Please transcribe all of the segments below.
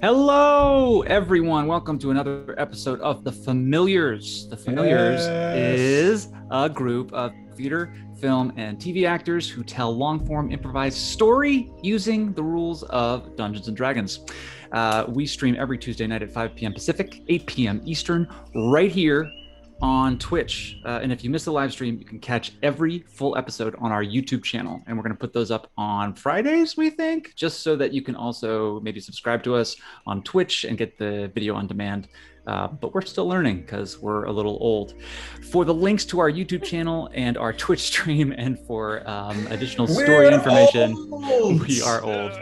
Hello, everyone. Welcome to another episode of The Familiars. The Familiars is a group of theater, film, and TV actors who tell long-form improvised story using the rules of Dungeons and Dragons. We stream every Tuesday night at 5 p.m. Pacific, 8 p.m. Eastern, right here on Twitch. And if you miss the live stream, you can catch every full episode on our YouTube channel. And we're going to put those up on Fridays, we think, just so that you can also maybe subscribe to us on Twitch and get the video on demand. But we're still learning because we're a little old. For the links to our YouTube channel and our Twitch stream and for additional story information, we are old.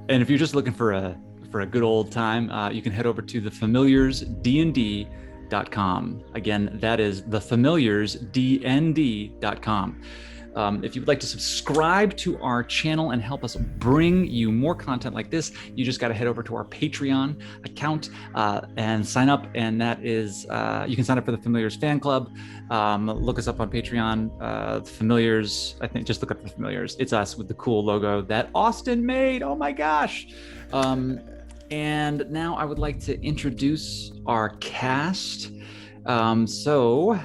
And if you're just looking for a good old time, you can head over to thefamiliarsdnd.com. Again, that is thefamiliarsdnd.com. If you would like to subscribe to our channel and help us bring you more content like this, you just got to head over to our Patreon account and sign up. And that is, you can sign up for the Familiars fan club. Look us up on Patreon, the Familiars. I think just look up the Familiars. It's us with the cool logo that Austin made. Oh my gosh. And now I would like to introduce our cast. So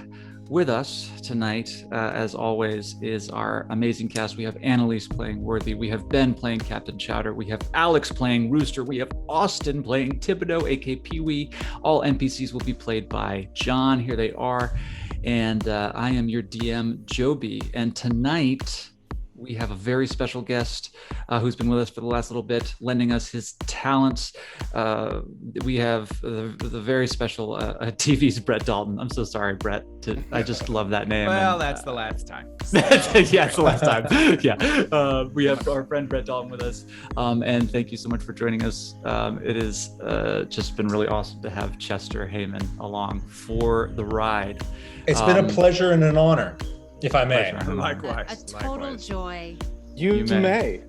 with us tonight, as always, is our amazing cast. We have Annalise playing Worthy. We have Ben playing Captain Chowder. We have Alex playing Rooster. We have Austin playing Thibodeau, aka PeeWee. All NPCs will be played by John. Here they are. And I am your DM, Joby. And tonight, we have a very special guest who's been with us for the last little bit, lending us his talents. We have the very special TV's Brett Dalton. I'm so sorry, Brett. I just love that name. Well, that's the last time. Yeah, it's the last time. Yeah. We have our friend Brett Dalton with us. And thank you so much for joining us. It has just been really awesome to have Chester Heyman along for the ride. It's been a pleasure and an honor. If I may. Likewise. A total joy. You may.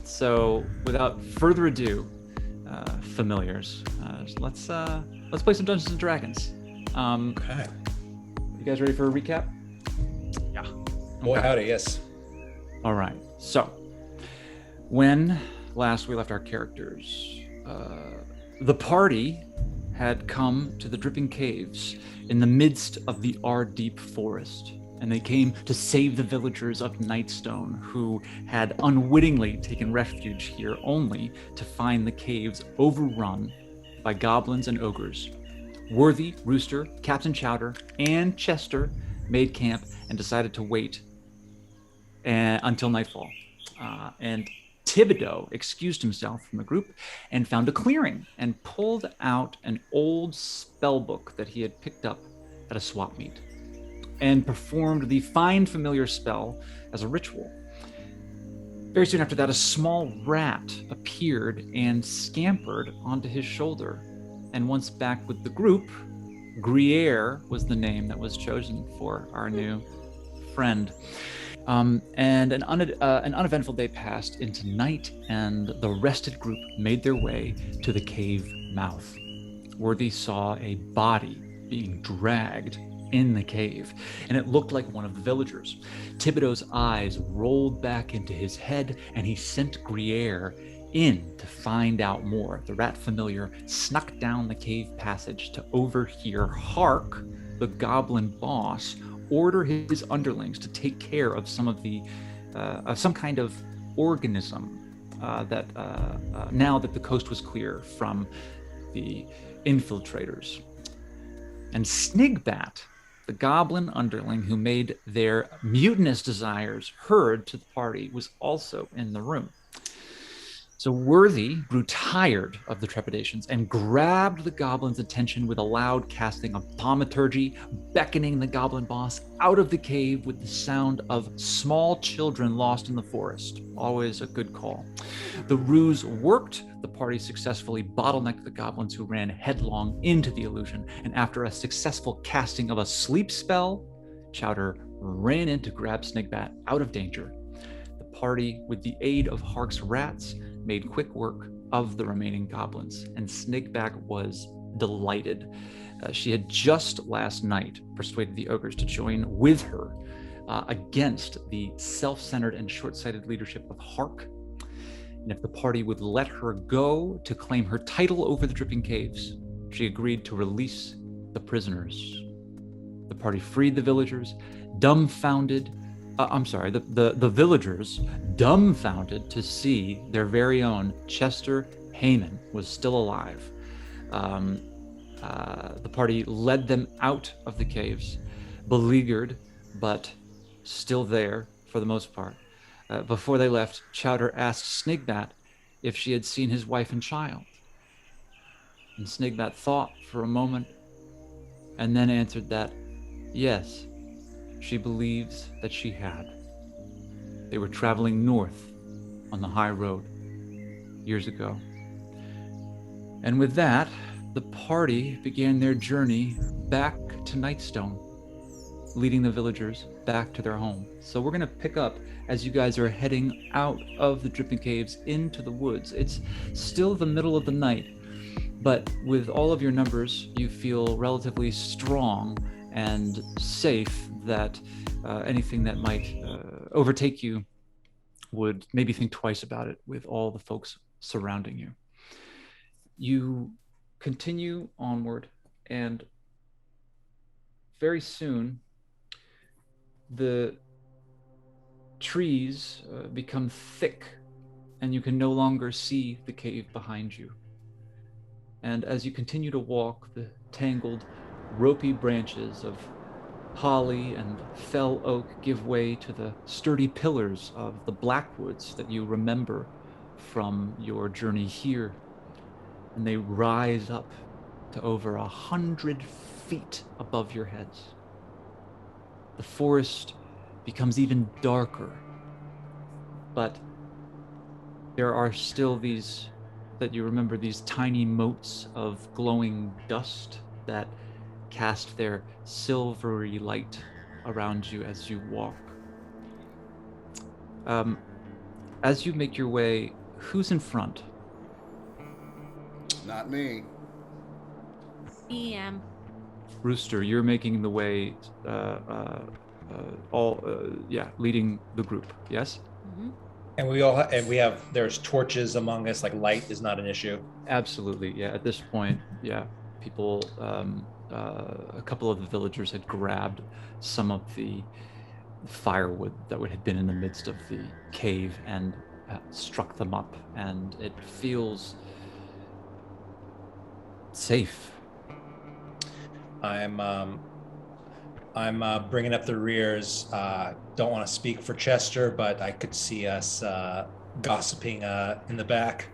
So without further ado, familiars, let's play some Dungeons and Dragons. Okay. You guys ready for a recap? Yeah. Boy, howdy, yes. All right. So when last we left our characters, the party had come to the Dripping Caves in the midst of the Ardeep forest, and they came to save the villagers of Nightstone, who had unwittingly taken refuge here only to find the caves overrun by goblins and ogres. Worthy, Rooster, Captain Chowder, and Chester made camp and decided to wait until nightfall. And Thibodeau excused himself from the group and found a clearing and pulled out an old spell book that he had picked up at a swap meet and performed the Find Familiar spell as a ritual. Very soon after that, a small rat appeared and scampered onto his shoulder. And once back with the group, Gruyere was the name that was chosen for our new friend. And an uneventful day passed into night, and the rested group made their way to the cave mouth. Worthy saw a body being dragged in the cave, and it looked like one of the villagers. Thibodeau's eyes rolled back into his head, and he sent Gruyere in to find out more. The rat familiar snuck down the cave passage to overhear Hark, the goblin boss, order his underlings to take care of some kind of organism that now that the coast was clear from the infiltrators. And Snigbat, the goblin underling who made their mutinous desires heard to the party, was also in the room. So Worthy grew tired of the trepidations and grabbed the goblin's attention with a loud casting of thaumaturgy, beckoning the goblin boss out of the cave with the sound of small children lost in the forest. Always a good call. The ruse worked. The party successfully bottlenecked the goblins, who ran headlong into the illusion. And after a successful casting of a sleep spell, Chowder ran in to grab Snigbat out of danger. The party, with the aid of Hark's rats, made quick work of the remaining goblins, and Snigbat was delighted. She had just last night persuaded the ogres to join with her against the self-centered and short-sighted leadership of Hark. and if the party would let her go to claim her title over the Dripping Caves, she agreed to release the prisoners. The party freed the villagers, the villagers, dumbfounded to see their very own Chester Heyman was still alive. The party led them out of the caves, beleaguered, but still there for the most part. Before they left, Chowder asked Snigbat if she had seen his wife and child. And Snigbat thought for a moment and then answered that, yes, she believes that she had. They were traveling north on the high road years ago. And with that, the party began their journey back to Nightstone, leading the villagers back to their home. So we're going to pick up as you guys are heading out of the Dripping Caves into the woods. It's still the middle of the night, but with all of your numbers, you feel relatively strong and safe that anything that might overtake you would maybe think twice about it with all the folks surrounding you. You continue onward, and very soon the trees become thick and you can no longer see the cave behind you. And as you continue to walk, the tangled, ropey branches of holly and fell oak give way to the sturdy pillars of the blackwoods that you remember from your journey here. And they rise up to over 100 feet above your heads. The forest becomes even darker, but there are still these, that you remember, these tiny motes of glowing dust that cast their silvery light around you as you walk. As you make your way, who's in front? Not me. EM. Rooster, you're making the way, leading the group, yes? Mm-hmm. And there's torches among us, like light is not an issue. Absolutely, yeah. At this point, yeah, people, a couple of the villagers had grabbed some of the firewood that had been in the midst of the cave and struck them up, and it feels safe. I'm bringing up the rears. Don't want to speak for Chester, but I could see us gossiping in the back.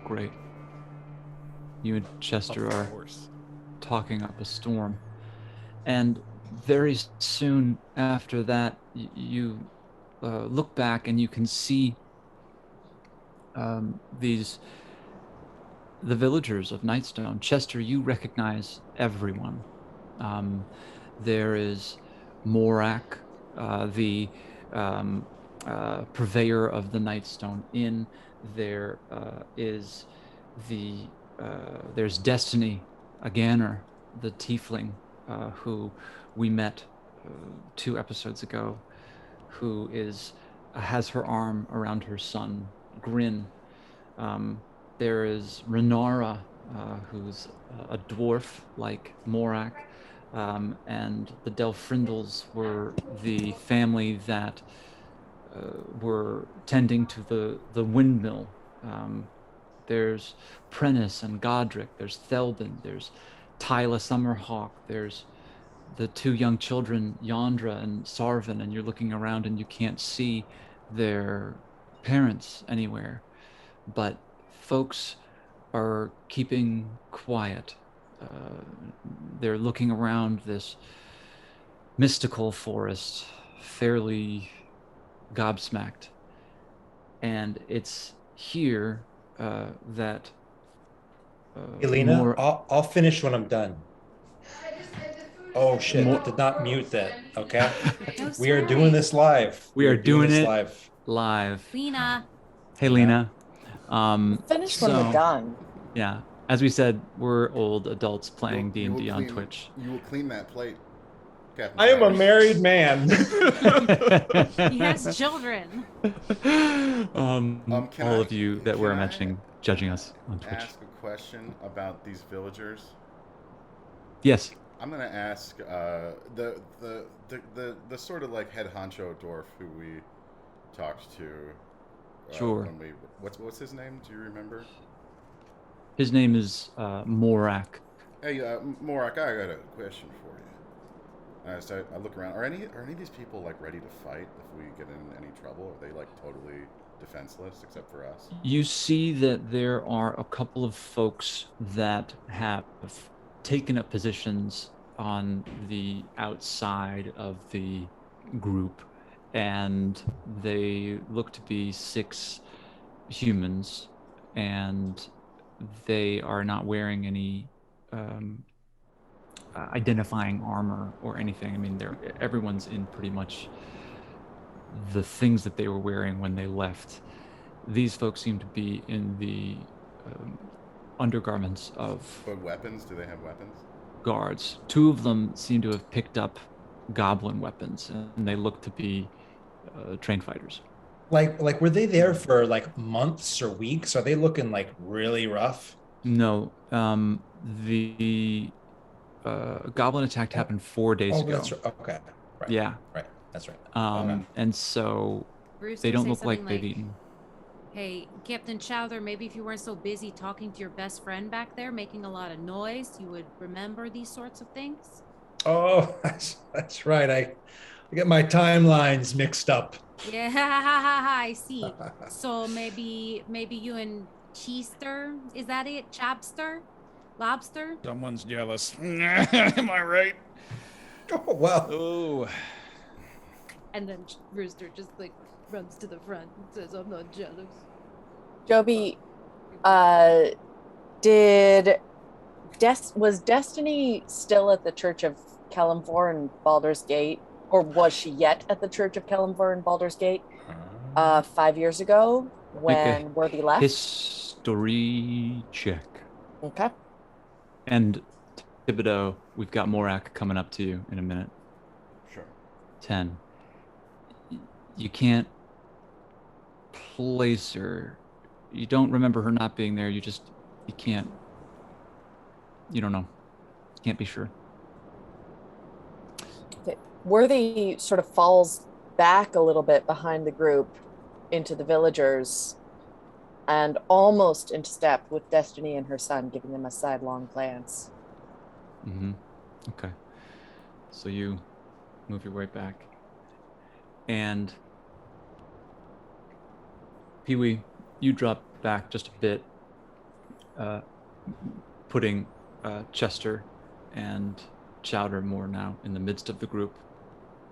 Great. You and Chester are talking up a storm. And very soon after that, you look back and you can see the villagers of Nightstone. Chester, you recognize everyone. There is Morak, the purveyor of the Nightstone Inn. There is there's Destiny, a Ganner, the tiefling who we met 2 episodes ago, who has her arm around her son, Grin. There is Renara, who's a dwarf like Morak, and the Delfrindles were the family that were tending to the windmill. There's Prentice and Godric, there's Thelbin, there's Tyla Summerhawk, there's the 2 young children, Yandra and Sarvin, and you're looking around and you can't see their parents anywhere. But folks are keeping quiet. They're looking around this mystical forest, fairly gobsmacked. And it's here that... Elena, I'll finish when I'm done. Oh shit, did not mute that, okay? We are doing this live. We are doing it live. Lena. Hey, Lena. Finish when we're done. Yeah, as we said, we're old adults playing D&D on Twitch. You will clean that plate. I am a married man. He has children. All of you that we're mentioning, judging us on Twitch. Ask a question about these villagers. Yes. I'm gonna ask the sort of like head honcho dwarf who we talked to. Sure. When we, what's his name? Do you remember? His name is Morak. Hey, Morak, I got a question for you. So I look around. Are any of these people like ready to fight if we get in any trouble? Are they like totally defenseless except for us? You see that there are a couple of folks that have taken up positions on the outside of the group, and they look to be 6 humans, and they are not wearing any identifying armor or anything. I mean, everyone's in pretty much the things that they were wearing when they left. These folks seem to be in the undergarments of... But weapons? Do they have weapons? Guards. 2 of them seem to have picked up goblin weapons, and they look to be trained fighters. Like were they there for like months or weeks? Are they looking like really rough? No. The goblin attack happened 4 days ago. That's right. Okay. Right. Yeah. Right. That's right. Okay. And so Bruce, they don't look like they've eaten. Hey, Captain Chowder, maybe if you weren't so busy talking to your best friend back there, making a lot of noise, you would remember these sorts of things? Oh, that's right. I get my timelines mixed up. Yeah, I see. So maybe you and Cheester, is that it? Chobster? Lobster? Someone's jealous. Am I right? Oh, well. Oh. And then Rooster just like runs to the front and says, I'm not jealous. Joby, was Destiny still at the Church of Kelemvor in Baldur's Gate? Or was she yet at the Church of Kelemvor in Baldur's Gate 5 years ago when Worthy left? History check. Okay. And Thibodeau, we've got Morak coming up to you in a minute. Sure. 10. You can't place her. You don't remember her not being there. You can't. You don't know. Can't be sure. Okay. Worthy sort of falls back a little bit behind the group into the villagers and almost into step with Destiny and her son, giving them a sidelong glance. Mm-hmm. Okay. So you move your way back. And PeeWee, you drop back just a bit, putting Chester and Chowder more now in the midst of the group,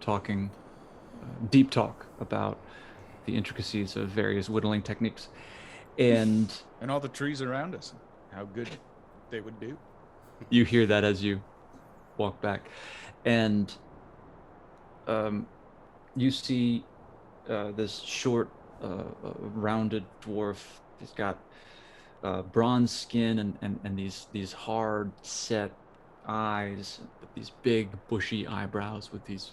talking deep talk about the intricacies of various whittling techniques. And all the trees around us, how good they would do. You hear that as you walk back. And you see this short, rounded dwarf. He's got bronze skin and these hard set eyes, these big bushy eyebrows with these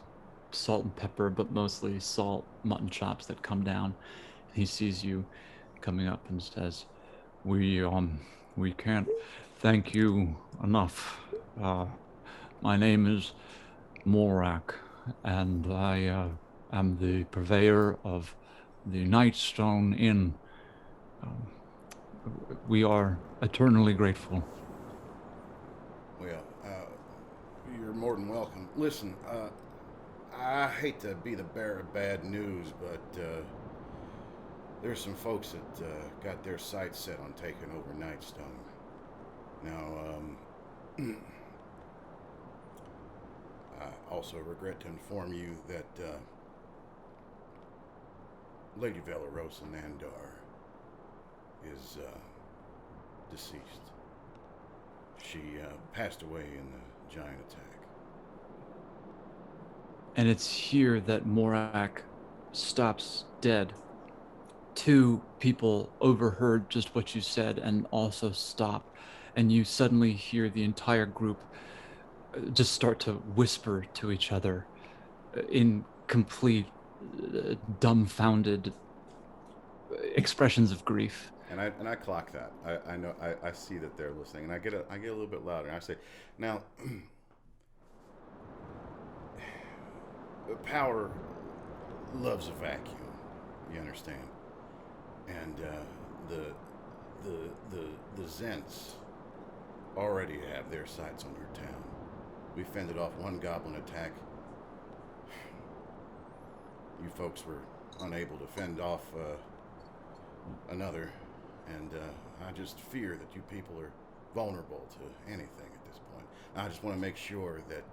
salt and pepper, but mostly salt mutton chops that come down. And he sees you coming up and says, we can't thank you enough. My name is Morak, and I am the purveyor of the Nightstone Inn. We are eternally grateful. Well, you're more than welcome. Listen, I hate to be the bearer of bad news, but there's some folks that got their sights set on taking over Nightstone. Now, I also regret to inform you that Lady Velarosa Nandar is deceased. She passed away in the giant attack. And it's here that Morak stops dead. 2 people overheard just what you said and also stop. And you suddenly hear the entire group just start to whisper to each other in complete dumbfounded expressions of grief. And I clock that. I know I see that they're listening, and I get a little bit louder. And I say, now, power loves a vacuum. You understand? And the Zents already have their sights on your town. We fended off one goblin attack. You folks were unable to fend off another, and I just fear that you people are vulnerable to anything at this point. I just want to make sure that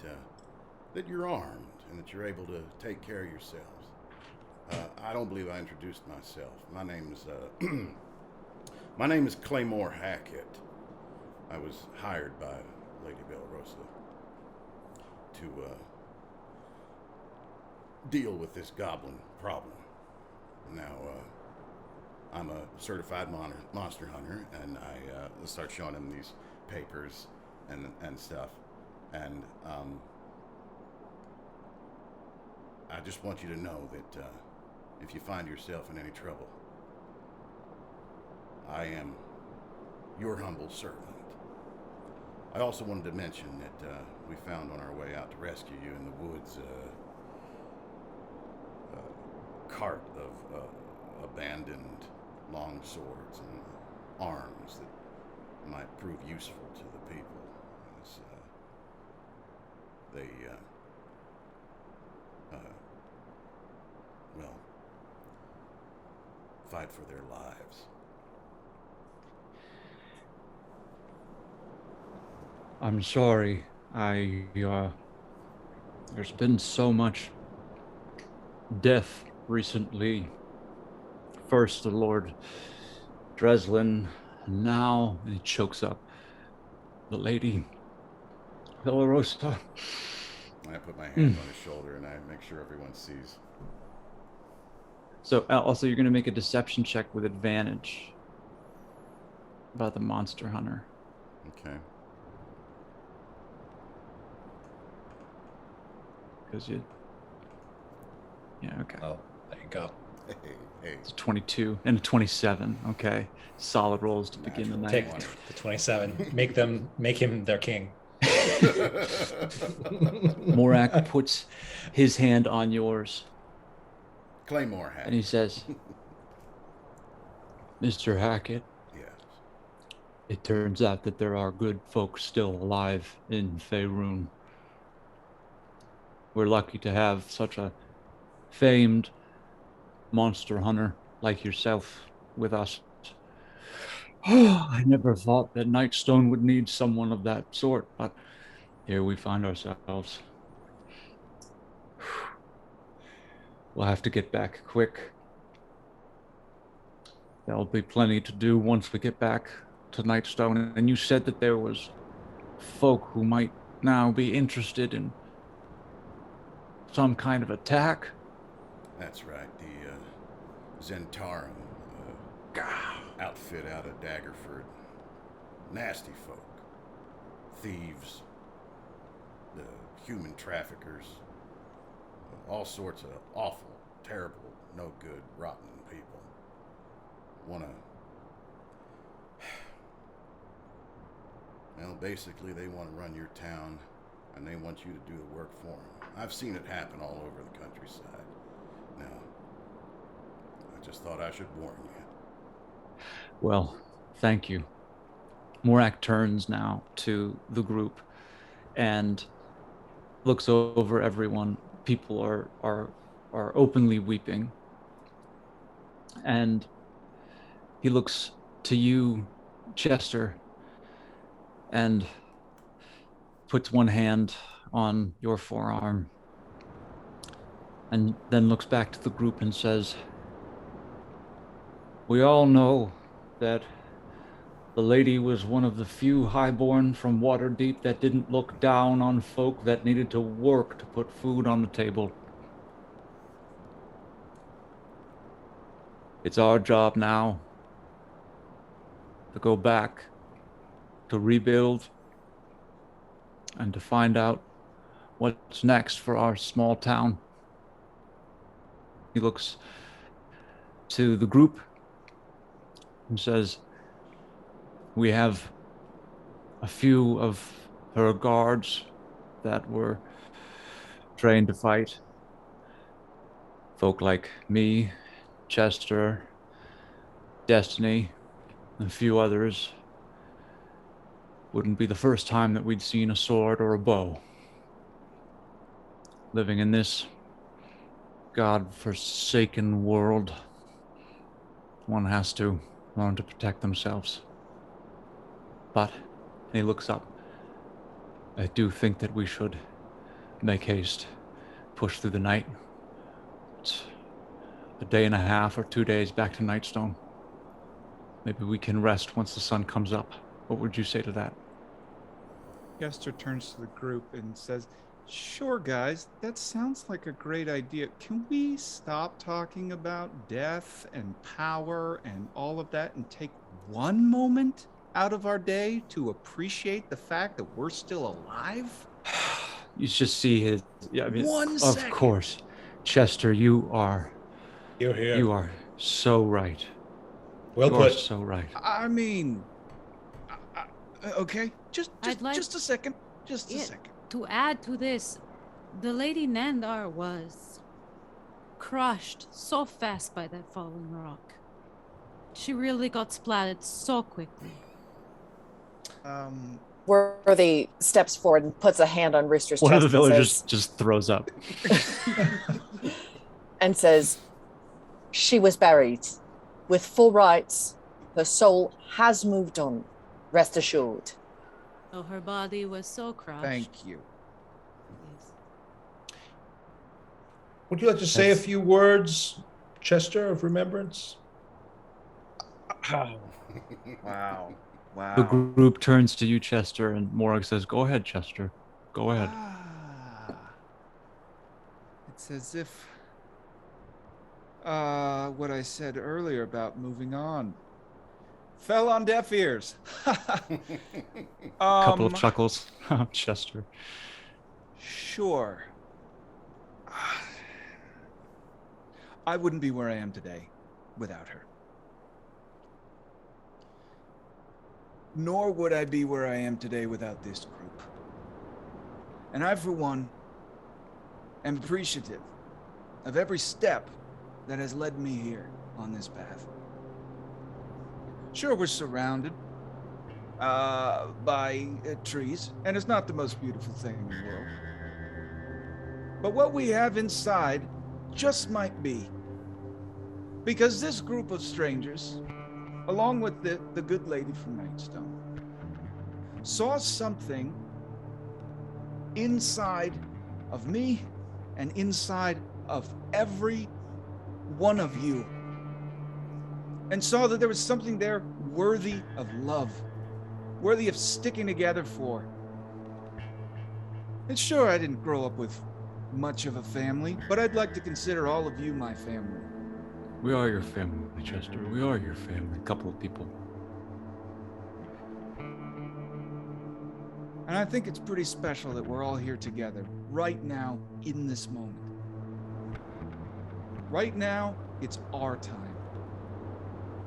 that you're armed and that you're able to take care of yourselves. I don't believe I introduced myself. My name is Claymore Hackett. I was hired by Lady Bellerosa to deal with this goblin problem. Now, I'm a certified monster hunter, and I start showing him these papers and stuff. And I just want you to know that if you find yourself in any trouble, I am your humble servant. I also wanted to mention that we found on our way out to rescue you in the woods a cart of abandoned long swords and arms that might prove useful to the people as they well, fight for their lives. I'm sorry. There's been so much death recently. First the Lord Dreslin, and now he chokes up the Lady Bellerosa. I put my hand on his shoulder and I make sure everyone sees. So also you're going to make a deception check with advantage about the monster hunter. Okay. Because you... Yeah, okay. Oh, there you go. Hey. It's a 22 and a 27. Okay. Solid rolls to begin the night. Take the 27. Make him their king. Morak puts his hand on yours. Claymore Hackett. And he says, Mr. Hackett, Yes. it turns out that there are good folks still alive in Faerun. We're lucky to have such a famed monster hunter like yourself with us. I never thought that Nightstone would need someone of that sort, but here we find ourselves. We'll have to get back quick. There'll be plenty to do once we get back to Nightstone. And you said that there was folk who might now be interested in some kind of attack. That's right. The Zentarum outfit out of Daggerford. Nasty folk. Thieves. The human traffickers. All sorts of awful, terrible, no good, rotten people. Well, basically they want to run your town and they want you to do the work for them. I've seen it happen all over the countryside. Now, I just thought I should warn you. Well, thank you. Morak turns now to the group and looks over everyone. People are openly weeping. And he looks to you, Chester, and puts one hand on your forearm and then looks back to the group and says, we all know that the lady was one of the few highborn from Waterdeep that didn't look down on folk that needed to work to put food on the table. It's our job now to go back, to rebuild, and to find out what's next for our small town. He looks to the group and says, we have a few of her guards that were trained to fight. Folk like me, Chester, Destiny, and a few others. Wouldn't be the first time that we'd seen a sword or a bow. Living in this God-forsaken world, one has to learn to protect themselves. But, and he looks up, I do think that we should make haste, push through the night. It's a day and a half or 2 days back to Nightstone. Maybe we can rest once the sun comes up. What would you say to that? Chester turns to the group and says, sure, guys, that sounds like a great idea. Can we stop talking about death and power and all of that and take one moment out of our day to appreciate the fact that we're still alive? You just see his... Yeah, I mean, 1 second. Of course. Chester, you're here. You are so right. Well you put. are so right. I mean, okay, just I'd a second, like just a second. To add to this, the Lady Nandar was crushed so fast by that falling rock. She really got splatted so quickly. Worthy steps forward and puts a hand on Rooster's One chest. of the villagers just throws up. And says, she was buried with full rights. Her soul has moved on. Rest assured. Oh, her body was so crushed. Thank you. Yes. Would you like to say a few words, Chester, of remembrance? Wow. The group turns to you, Chester, and Morag says, go ahead, Chester. Go ahead. It's as if what I said earlier about moving on fell on deaf ears. Couple of chuckles. Chester. Sure. I wouldn't be where I am today without her. Nor would I be where I am today without this group. And I, for one, am appreciative of every step that has led me here on this path. Sure, we're surrounded by trees, and it's not the most beautiful thing in the world. But what we have inside just might be. Because this group of strangers, along with the good lady from Nightstone, saw something inside of me and inside of every one of you, and saw that there was something there worthy of love, worthy of sticking together for. And sure, I didn't grow up with much of a family, but I'd like to consider all of you my family. We are your family, Chester. We are your family. A couple of people. And I think it's pretty special that we're all here together, right now, in this moment. Right now, it's our time.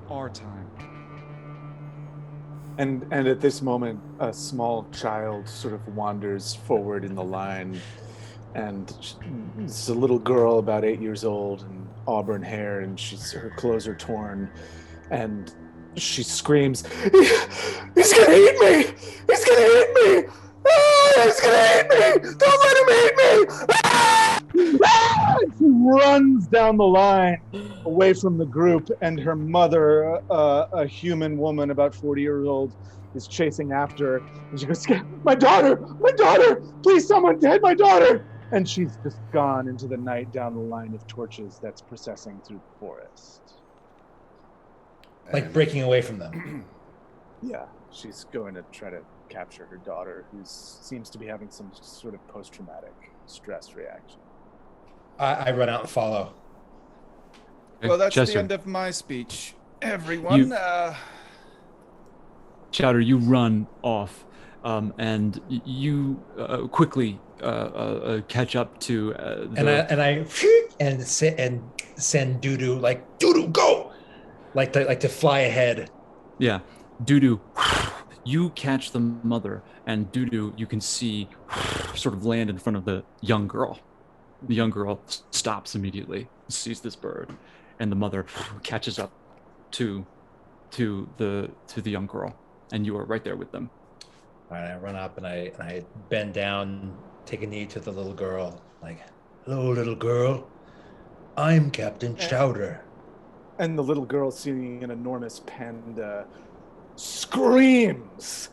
Our time. And at this moment, a small child sort of wanders forward in the line, and it's a little girl about 8 years old and auburn hair, and her clothes are torn, and she screams, "He's gonna eat me! He's gonna eat me! Ah, he's gonna eat me! Don't let him eat me!" Ah! Ah! She runs down the line away from the group, and her mother, a human woman about 40 years old, is chasing after her. And she goes, my daughter, please someone get my daughter. And she's just gone into the night down the line of torches that's processing through the forest. Like breaking away from them. Yeah, she's going to try to capture her daughter, who seems to be having some sort of post-traumatic stress reaction. I run out and follow. Well, that's Chester, the end of my speech. Everyone, Chowder, you run off, and you quickly catch up to I send Doodoo like Doodoo go, like to fly ahead. Yeah, Doodoo, you catch the mother, and Doodoo, you can see sort of land in front of the young girl. The young girl stops immediately, sees this bird, and the mother catches up to the young girl, and you are right there with them. All right, I run up and I bend down, take a knee to the little girl, like, "Hello, little girl. I'm Captain Chowder." And the little girl, seeing an enormous panda, screams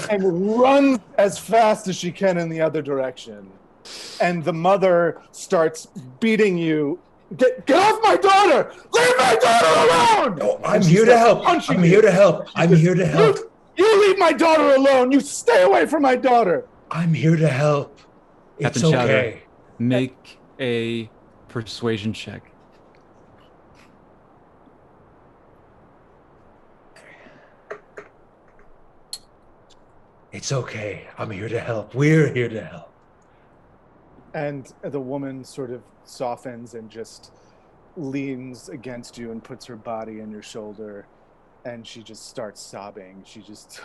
and runs as fast as she can in the other direction. And the mother starts beating you. Get off my daughter! Leave my daughter alone! No, I'm here to help. I'm here to help. I'm here to help. You leave my daughter alone. You stay away from my daughter. I'm here to help. It's Captain okay. Chowder, make a persuasion check. It's okay. I'm here to help. We're here to help. And the woman sort of softens and just leans against you and puts her body on your shoulder, and she just starts sobbing. She just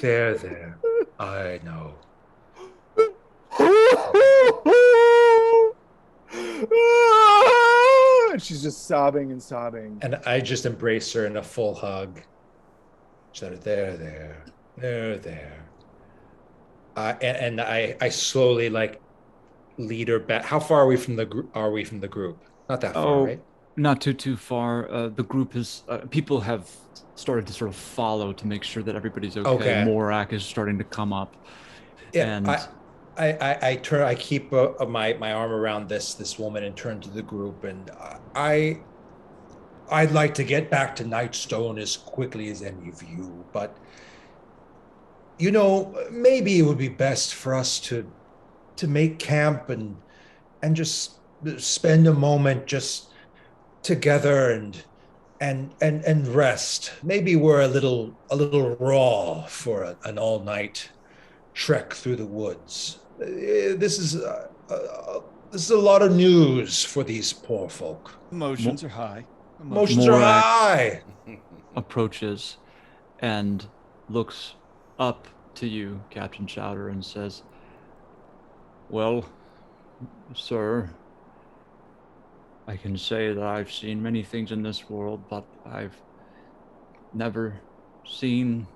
There. I know. She's just sobbing and sobbing. And I just embrace her in a full hug. So there. And I slowly like lead her back. How far are we from the group? Not that far, right? Not too far. The group is people have started to sort of follow to make sure that everybody's okay. Morak is starting to come up. Yeah, and I turn. I keep my arm around this woman and turn to the group, and I'd like to get back to Nightstone as quickly as any of you, but maybe it would be best for us to make camp and just spend a moment just together and rest. Maybe we're a little raw for an all-night trek through the woods. This is a lot of news for these poor folk. Emotions are high. Emotions are high. Approaches and looks up to you, Captain Chowder, and says, "Well, sir, I can say that I've seen many things in this world, but I've never seen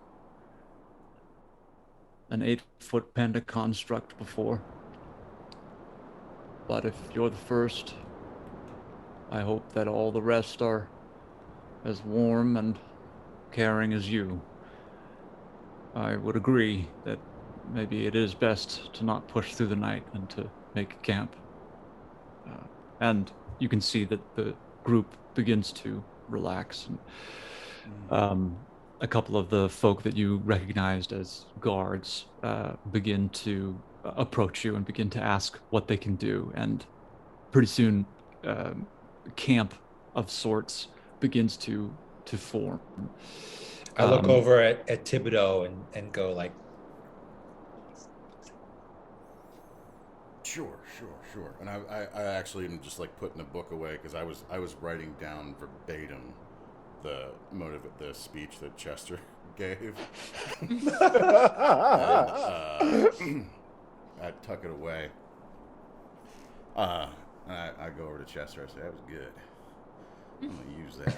an 8-foot panda construct before. But if you're the first, I hope that all the rest are as warm and caring as you. I would agree that maybe it is best to not push through the night and to make camp." And you can see that the group begins to relax. And, a couple of the folk that you recognized as guards begin to approach you and begin to ask what they can do. And pretty soon, camp of sorts begins to form. I look over at Thibodeau and go like, Sure. And I actually am just like putting the book away because I was writing down verbatim the speech that Chester gave. And, I tuck it away. And I go over to Chester. I say, "That was good. I'm gonna use that."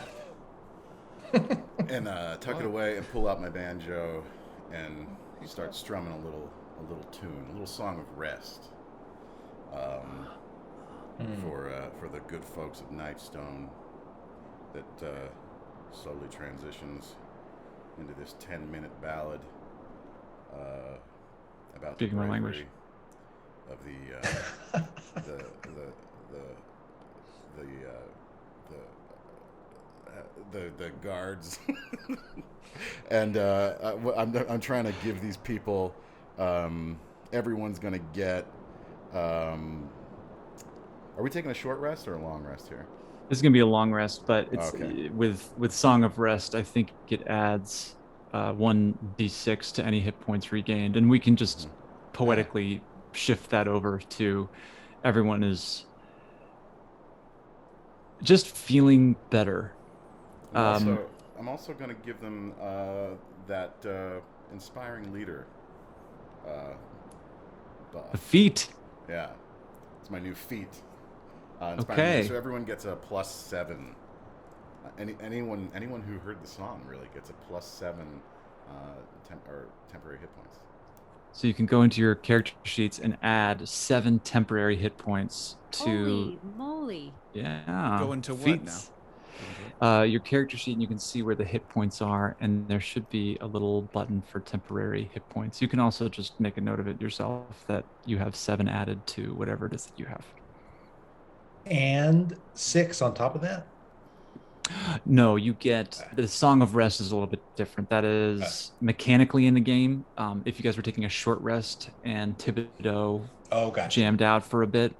And tuck it away and pull out my banjo and start strumming a little tune, a little song of rest. For the good folks of Nightstone that slowly transitions into this 10-minute ballad about Speaking the my bravery language. of the guards. And I'm trying to give these people everyone's gonna get. Are we taking a short rest or a long rest here? It's gonna be a long rest, but it's Okay. with Song of Rest. I think it adds 1d6 to any hit points regained, and we can just poetically shift that over to everyone is just feeling better. I'm also going to give them that inspiring leader buff. The feat. Yeah, it's my new feat. Inspiring Okay. leader. So everyone gets a +7. Anyone who heard the song really gets a +7 temporary hit points. So you can go into your character sheets and add 7 temporary hit points to. Holy moly! Yeah. Go into feats. what now? Your character sheet, and you can see where the hit points are, and there should be a little button for temporary hit points. You can also just make a note of it yourself that you have 7 added to whatever it is that you have. And 6 on top of that? No, you get the Song of Rest is a little bit different. That is mechanically in the game. If you guys were taking a short rest and Thibodeau Gotcha. jammed out for a bit,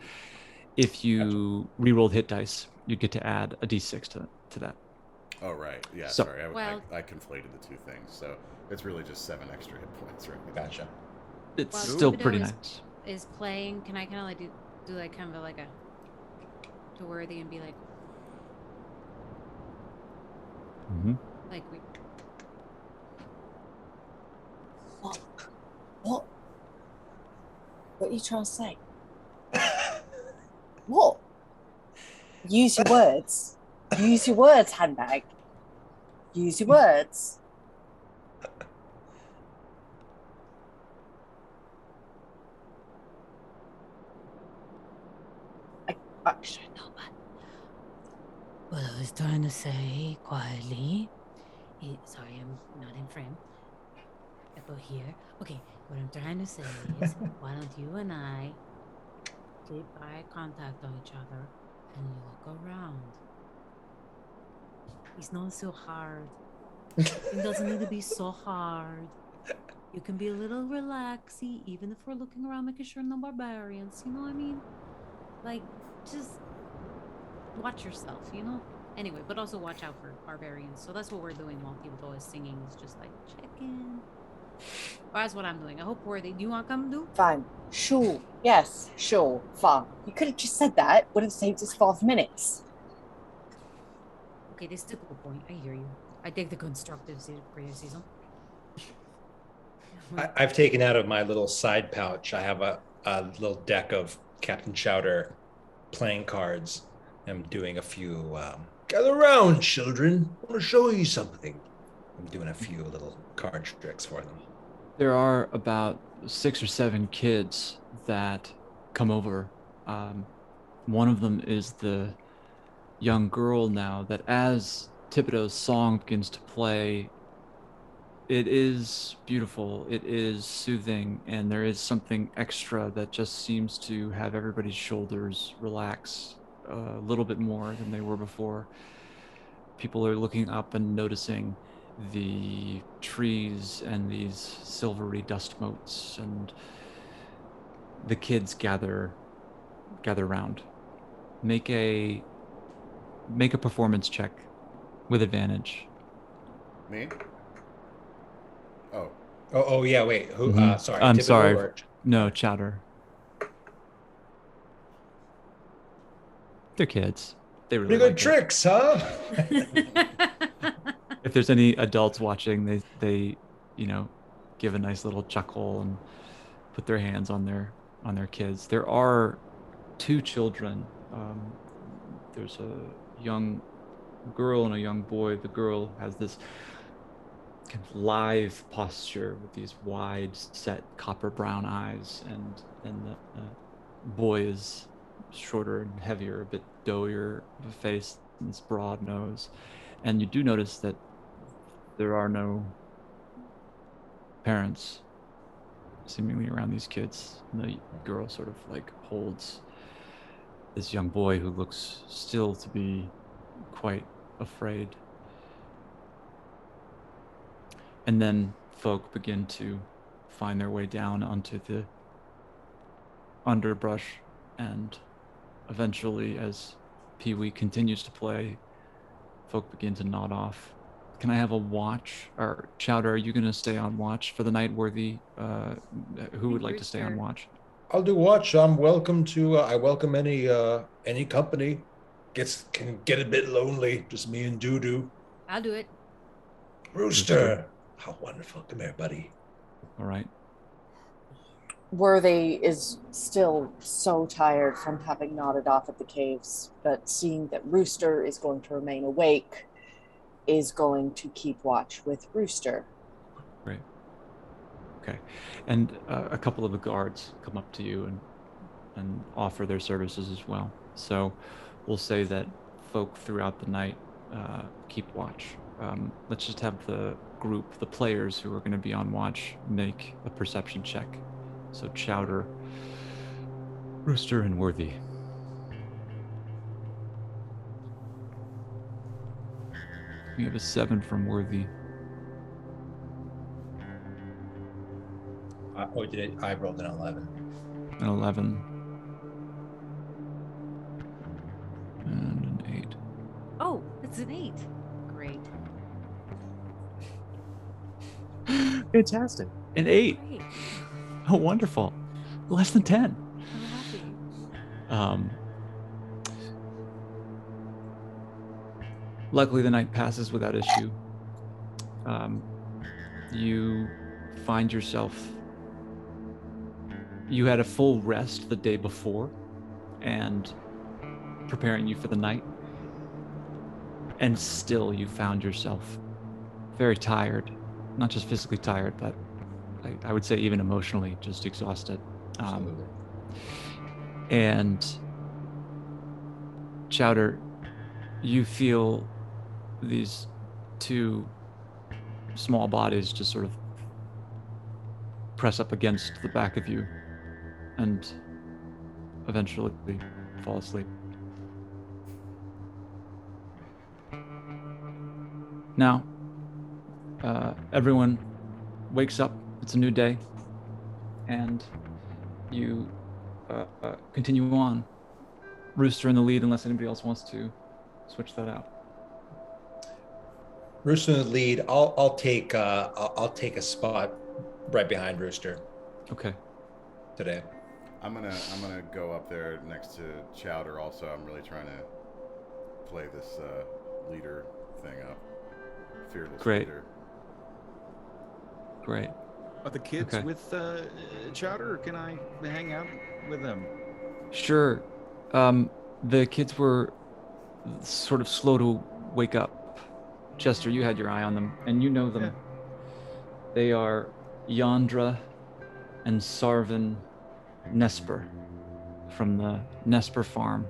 if you re-rolled hit dice, you'd get to add a d6 to that. Oh, right. Yeah, So- sorry. Well- I conflated the two things. So it's really just 7 extra hit points, right? Gotcha. It's Well, still Thibodeau pretty is- nice. Is playing? Can I kind of like do like kind of like a to worthy and be like Mm-hmm. like we What? What? What are you trying to say? What? Use your words. Use your words, handbag. Use your words. I should know, but What I was trying to say quietly. Sorry, I'm not in frame. About here. Okay, what I'm trying to say is, why don't you and I keep eye contact on each other and look around? It's not so hard. It doesn't need to be so hard. You can be a little relaxy, even if we're looking around, making sure no barbarians. You know what I mean? Like, just watch yourself, you know? Anyway, but also watch out for barbarians. So that's what we're doing while people is singing. Is just like check in. Or that's what I'm doing. I hope Worthy. Do you want to come do? fine. Sure. Yes, sure. Fine. You could have just said that. Would have saved us 5 minutes. Okay, this is a good point. I hear you. I take the constructive criticism. I've taken out of my little side pouch, I have a little deck of Captain Chowder playing cards. I'm doing a few, gather around, children. I want to show you something. I'm doing a few little card tricks for them. There are about 6 or 7 kids that come over. One of them is the young girl now that as Thibodeau's song begins to play, it is beautiful, it is soothing, and there is something extra that just seems to have everybody's shoulders relax a little bit more than they were before. People are looking up and noticing the trees and these silvery dust motes, and the kids gather round. Make a performance check with advantage. Me? Oh. Oh yeah, wait. Who? Mhm. Sorry. I'm Thibodeau sorry. or- No, Chowder. They're kids. They really Pretty good like it. tricks, huh? If there's any adults watching, they give a nice little chuckle and put their hands on their kids. There are 2 children. There's a young girl and a young boy. The girl has this kind of lithe posture with these wide set copper brown eyes, and the boy is shorter and heavier, a bit doughier of a face and this broad nose. And you do notice that there are no parents seemingly around these kids. And the girl sort of like holds this young boy who looks still to be quite afraid. And then folk begin to find their way down onto the underbrush, and eventually, as PeeWee continues to play, folk begin to nod off. Can I have a watch? Or Chowder, are you going to stay on watch for the night, Worthy? Who would like to stay on Rooster. watch? I'll do watch. I'm welcome to. I welcome any company. Can get a bit lonely, just me and Doo. I'll do it. Rooster, how wonderful! Come here, buddy. All right. Worthy is still so tired from having nodded off at the caves, but seeing that Rooster is going to remain awake, is going to keep watch with Rooster. Great. Okay. And a couple of the guards come up to you and offer their services as well. So we'll say that folk throughout the night keep watch. Let's just have the group, the players who are going to be on watch, make a perception check. So Chowder, Rooster, and Worthy. We have a 7 from Worthy. I rolled an 11. An 11. And an 8. Oh, it's an 8. Great. Fantastic. An 8. Great. Oh, wonderful. Less than 10. I'm happy. Luckily, the night passes without issue. You find yourself... You had a full rest the day before and preparing you for the night. And still you found yourself very tired. Not just physically tired, but I would say even emotionally just exhausted. Absolutely. And Chowder, you feel these two small bodies just sort of press up against the back of you and eventually fall asleep. Now, everyone wakes up. It's a new day, and you continue on. Rooster in the lead, unless anybody else wants to switch that out. Rooster in the lead. I'll take a spot right behind Rooster Okay. today. I'm gonna go up there next to Chowder. Also, I'm really trying to play this leader thing up. Fearless Great. leader. Great. Are the kids Okay. with Chowder, or can I hang out with them? Sure. The kids were sort of slow to wake up. Chester, you had your eye on them, and you know them. Yeah. They are Yandra and Sarvin Nesper from the Nesper farm.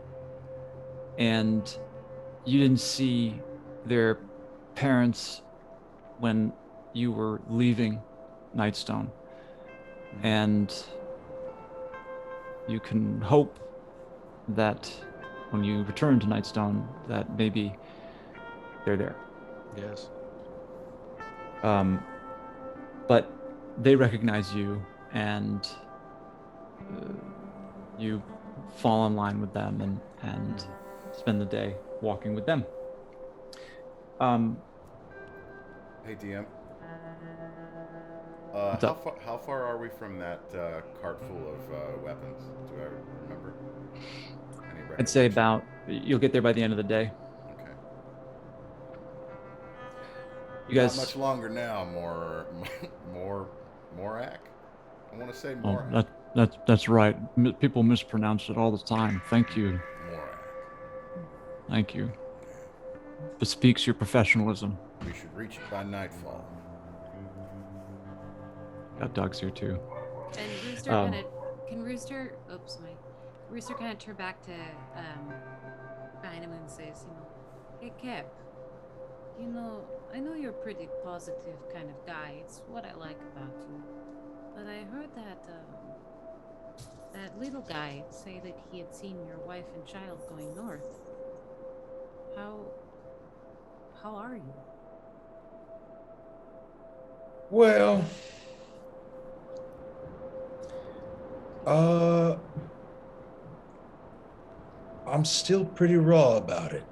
And you didn't see their parents when you were leaving Nightstone. And you can hope that when you return to Nightstone, that maybe they're there. Yes. But they recognize you, and you fall in line with them and spend the day walking with them. Hey DM. What's up? How far are we from that cart full of weapons? Do I remember? Any I'd say recollection? you'll get there by the end of the day. Okay. You guys, Not much longer now. Morak. I want to say oh, Morak. that's right. People mispronounce it all the time. Thank you. Morak. Thank you. Bespeaks your professionalism. We should reach it by nightfall. Got dogs here too. And Rooster Rooster kind of turn back to behind him and says, hey Cap, I know you're a pretty positive kind of guy. It's what I like about you. But I heard that that little guy say that he had seen your wife and child going north. How are you? Well, I'm still pretty raw about it.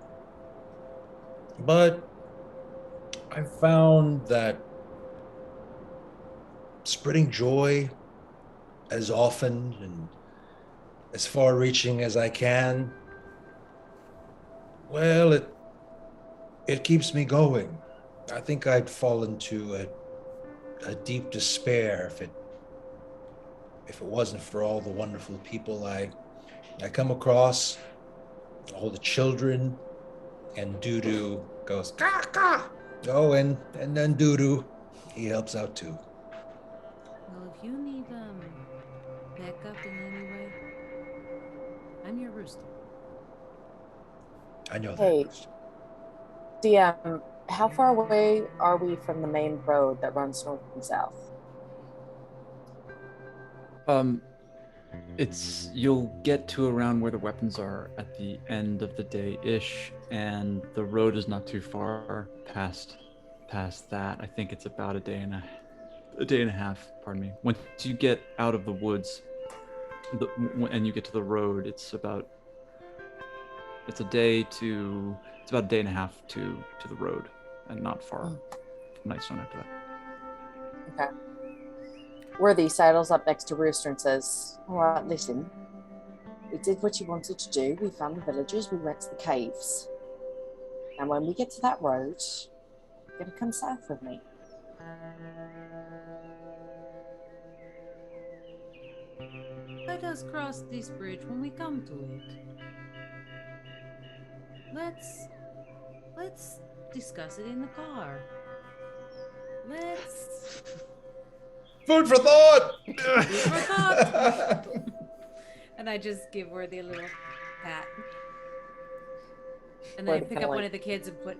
But I found that spreading joy as often and as far reaching as I can, well, it keeps me going. I think I'd fall into a deep despair if it wasn't for all the wonderful people I come across, all the children, and Doo-Doo goes, "Ka, ka." Oh, and then Doo-Doo, he helps out too. Well, if you need backup in any way, I'm your rooster. I know Hey. that. DM, how far away are we from the main road that runs north and south? You'll get to around where the weapons are at the end of the day-ish, and the road is not too far past that. I think it's about a day and a half. Pardon me. Once you get out of the woods, and you get to the road, it's about a day and a half to the road, and not far from Nightstone after that. Okay. Worthy sidles up next to Rooster and says, "All right, listen. We did what you wanted to do. We found the villagers. We went to the caves. And when we get to that road, you're going to come south with me." Let us cross this bridge when we come to it. Let's discuss it in the car. Let's Food for thought! food for thought. And I just give Worthy a little pat. And then I pick up one of the kids and put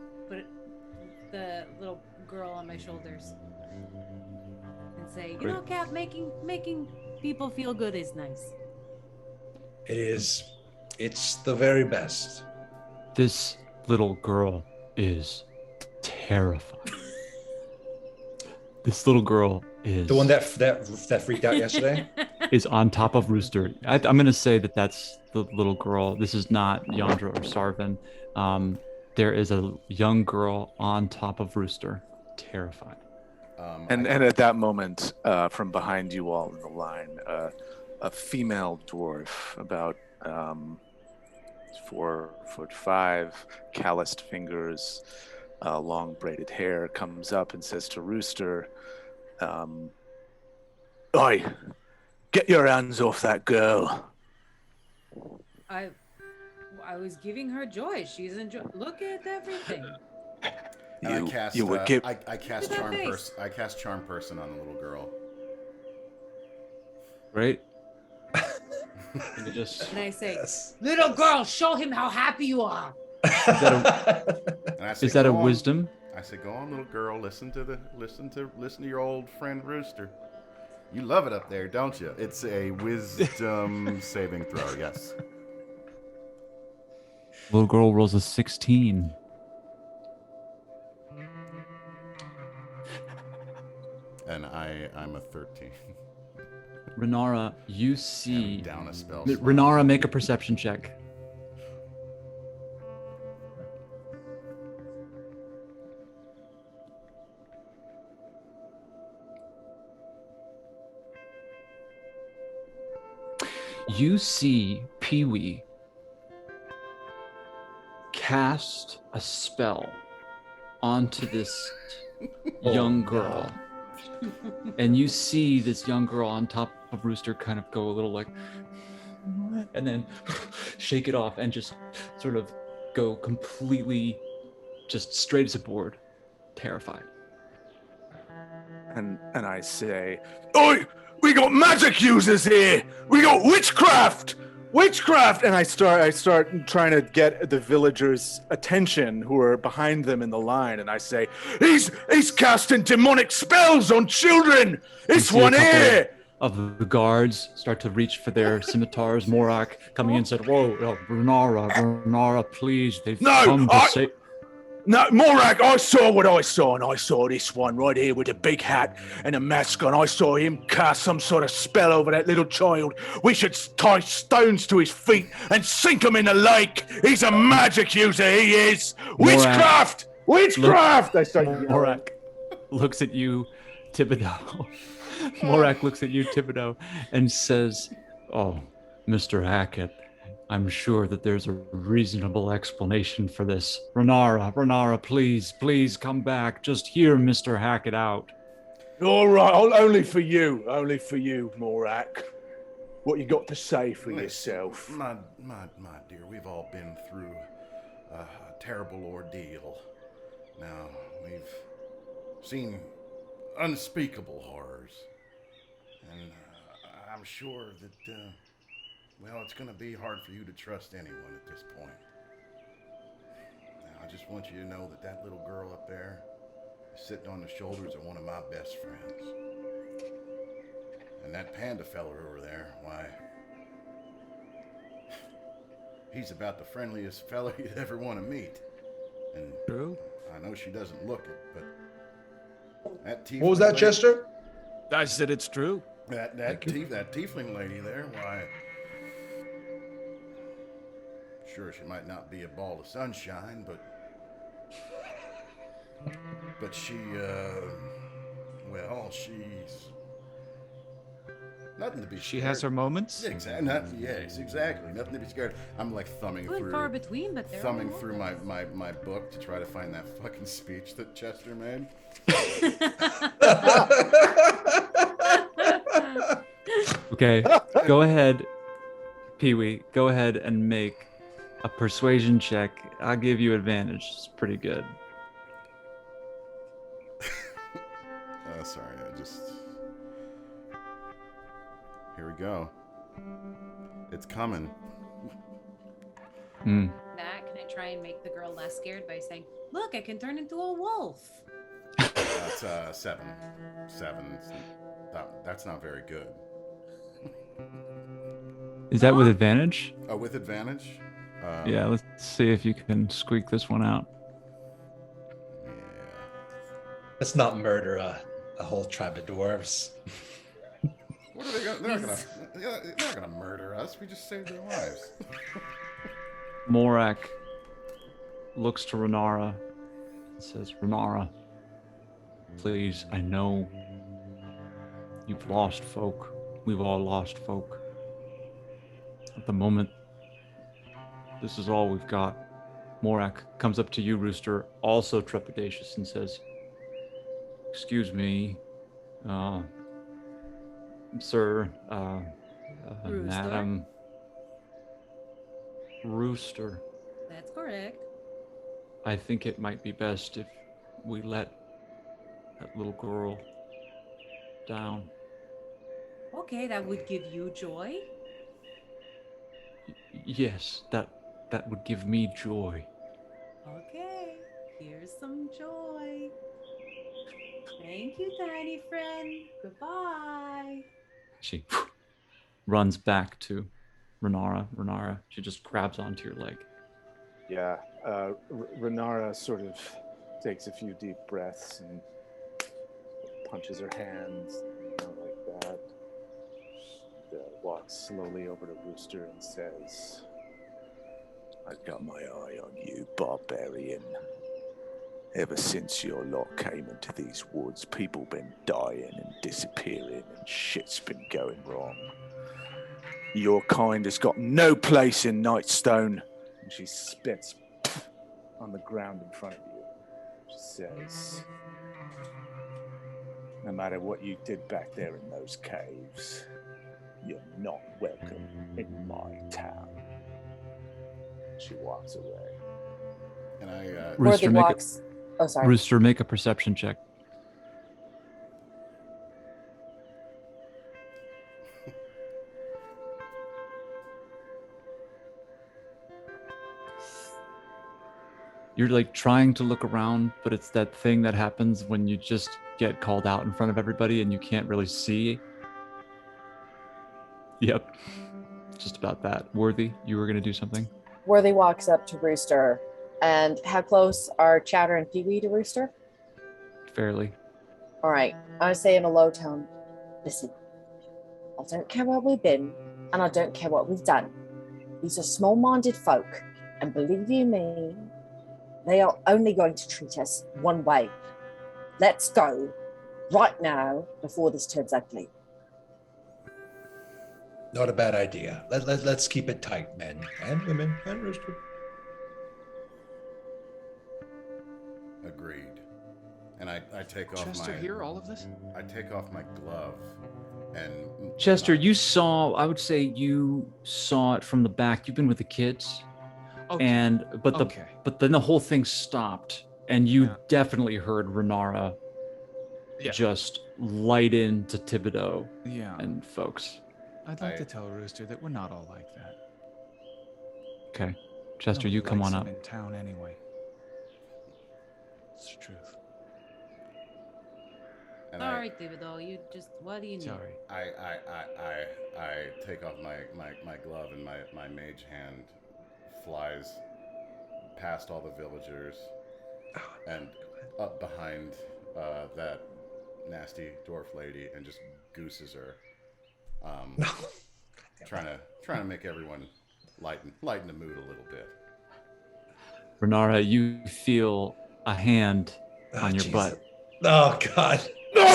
the little girl on my shoulders. And say, you know, Cat, making people feel good is nice. It is. It's the very best. This little girl is terrifying. This little girl is The one that freaked out yesterday? is on top of Rooster. I'm going to say that that's the little girl. This is not Yandra or Sarvin. There is a young girl on top of Rooster. Terrified. And at that moment, from behind you all in the line, a female dwarf, about 4'5", calloused fingers, long braided hair, comes up and says to Rooster, "Oi, get your hands off that girl." I was giving her joy. She's enjoying. Look at everything. And I cast charm face. person. I cast charm person on the little girl. Right? And you just And I say, Yes. little girl, show him how happy you are. And I say, is that a "Go on." wisdom? I said, "Go on, little girl. Listen to your old friend Rooster. You love it up there, don't you?" It's a wisdom saving throw. Yes. Little girl rolls a 16. And I'm a 13. Renara, you see. Down a spell. Renara, make a perception check. You see PeeWee cast a spell onto this young girl. And you see this young girl on top of Rooster kind of go a little like, and then shake it off and just sort of go completely just straight as a board, terrified. And I say, "Oi, we got magic users here. We got witchcraft. And I start trying to get the villagers' attention who are behind them in the line, and I say, he's casting demonic spells on children. It's one here." Of the guards start to reach for their scimitars. Morak coming in said, "Whoa, Renara, please, they've come to say." No, Morak, I saw what I saw, and I saw this one right here with a big hat and a mask on. I saw him cast some sort of spell over that little child. We should tie stones to his feet and sink him in the lake. He's a magic user, he is. Witchcraft! Witchcraft! I start yelling. Morak looks at you, Thibodeau. Morak looks at you, Thibodeau, and says, "Oh, Mr. Hackett, I'm sure that there's a reasonable explanation for this. Renara, please come back. Just hear Mr. Hackett out." All right, only for you, Morak. What you got to say for yourself? My dear, we've all been through a terrible ordeal. Now, we've seen unspeakable horrors. And I'm sure that, well, it's going to be hard for you to trust anyone at this point. Now, I just want you to know that that little girl up there is sitting on the shoulders of one of my best friends. And that panda fella over there, why, he's about the friendliest fella you'd ever want to meet. And True. I know she doesn't look it, but that tiefling What was that, lady- Chester? I said it's true. That tiefling lady there, why, sure, she might not be a ball of sunshine, but she, well, she's nothing to be scared. She has her moments. Exactly. Yes, exactly. Nothing to be scared. I'm like thumbing Few and through, far between, but there thumbing are through my book to try to find that fucking speech that Chester made. Okay, go ahead, PeeWee. Go ahead and make a persuasion check. I'll give you advantage. It's pretty good. Sorry, here we go. It's coming. Matt, can I try and make the girl less scared by saying, "Look, I can turn into a wolf"? That's 7. That's not very good. Is that with advantage? Oh, with advantage? Yeah, let's see if you can squeak this one out. Yeah. Let's not murder a whole tribe of dwarves. What are they gonna? They're not gonna murder us. We just saved their lives. Morak looks to Renara and says, "Renara, please, I know you've lost folk. We've all lost folk. At the moment, this is all we've got." Morak comes up to you, Rooster, also trepidatious, and says, "Excuse me, sir, Rooster? madam, Rooster. That's correct. I think it might be best if we let that little girl down." Okay, that would give you joy. Yes, that would give me joy. Okay, here's some joy. Thank you, tiny friend. Goodbye. She runs back to Renara. Renara, she just grabs onto your leg. Yeah, Renara sort of takes a few deep breaths and punches her hands, like that. She walks slowly over to Rooster and says, "I've got my eye on you, barbarian. Ever since your lot came into these woods, people been dying and disappearing and shit's been going wrong. Your kind has got no place in Nightstone." And she spits on the ground in front of you. She says, "No matter what you did back there in those caves, you're not welcome in my town." She walks away. And I Rooster, Worthy make walks. Oh, sorry. Rooster, make a perception check. You're like trying to look around, but it's that thing that happens when you just get called out in front of everybody and you can't really see. Yep. Just about that. Worthy, you were going to do something? Worthy walks up to Rooster And how close are Chowder and PeeWee to Rooster? Fairly. All right. I say in a low tone, listen, I don't care where we've been, and I don't care what we've done. These are small-minded folk, and believe you me, they are only going to treat us one way. Let's go right now before this turns ugly. Not a bad idea. Let's keep it tight, men and women and Rooster. Agreed. And I take off Chester, my... hear all of this? I take off my glove and... Chester, you saw, I would say you saw it from the back. You've been with the kids. Okay. But then the whole thing stopped, and you Yeah. definitely heard Renara just light into Thibodeau Yeah. and folks. I'd like to tell Rooster that we're not all like that. Okay. Chester, Nobody you come likes on him up. in town anyway. It's the truth. And All right, Thibodeau, you just, what do you need? Sorry. I take off my glove, and my mage hand flies past all the villagers and up behind that nasty dwarf lady and just gooses her. Trying to make everyone lighten the mood a little bit. Renara, you feel a hand on your Jesus. butt. Oh, God.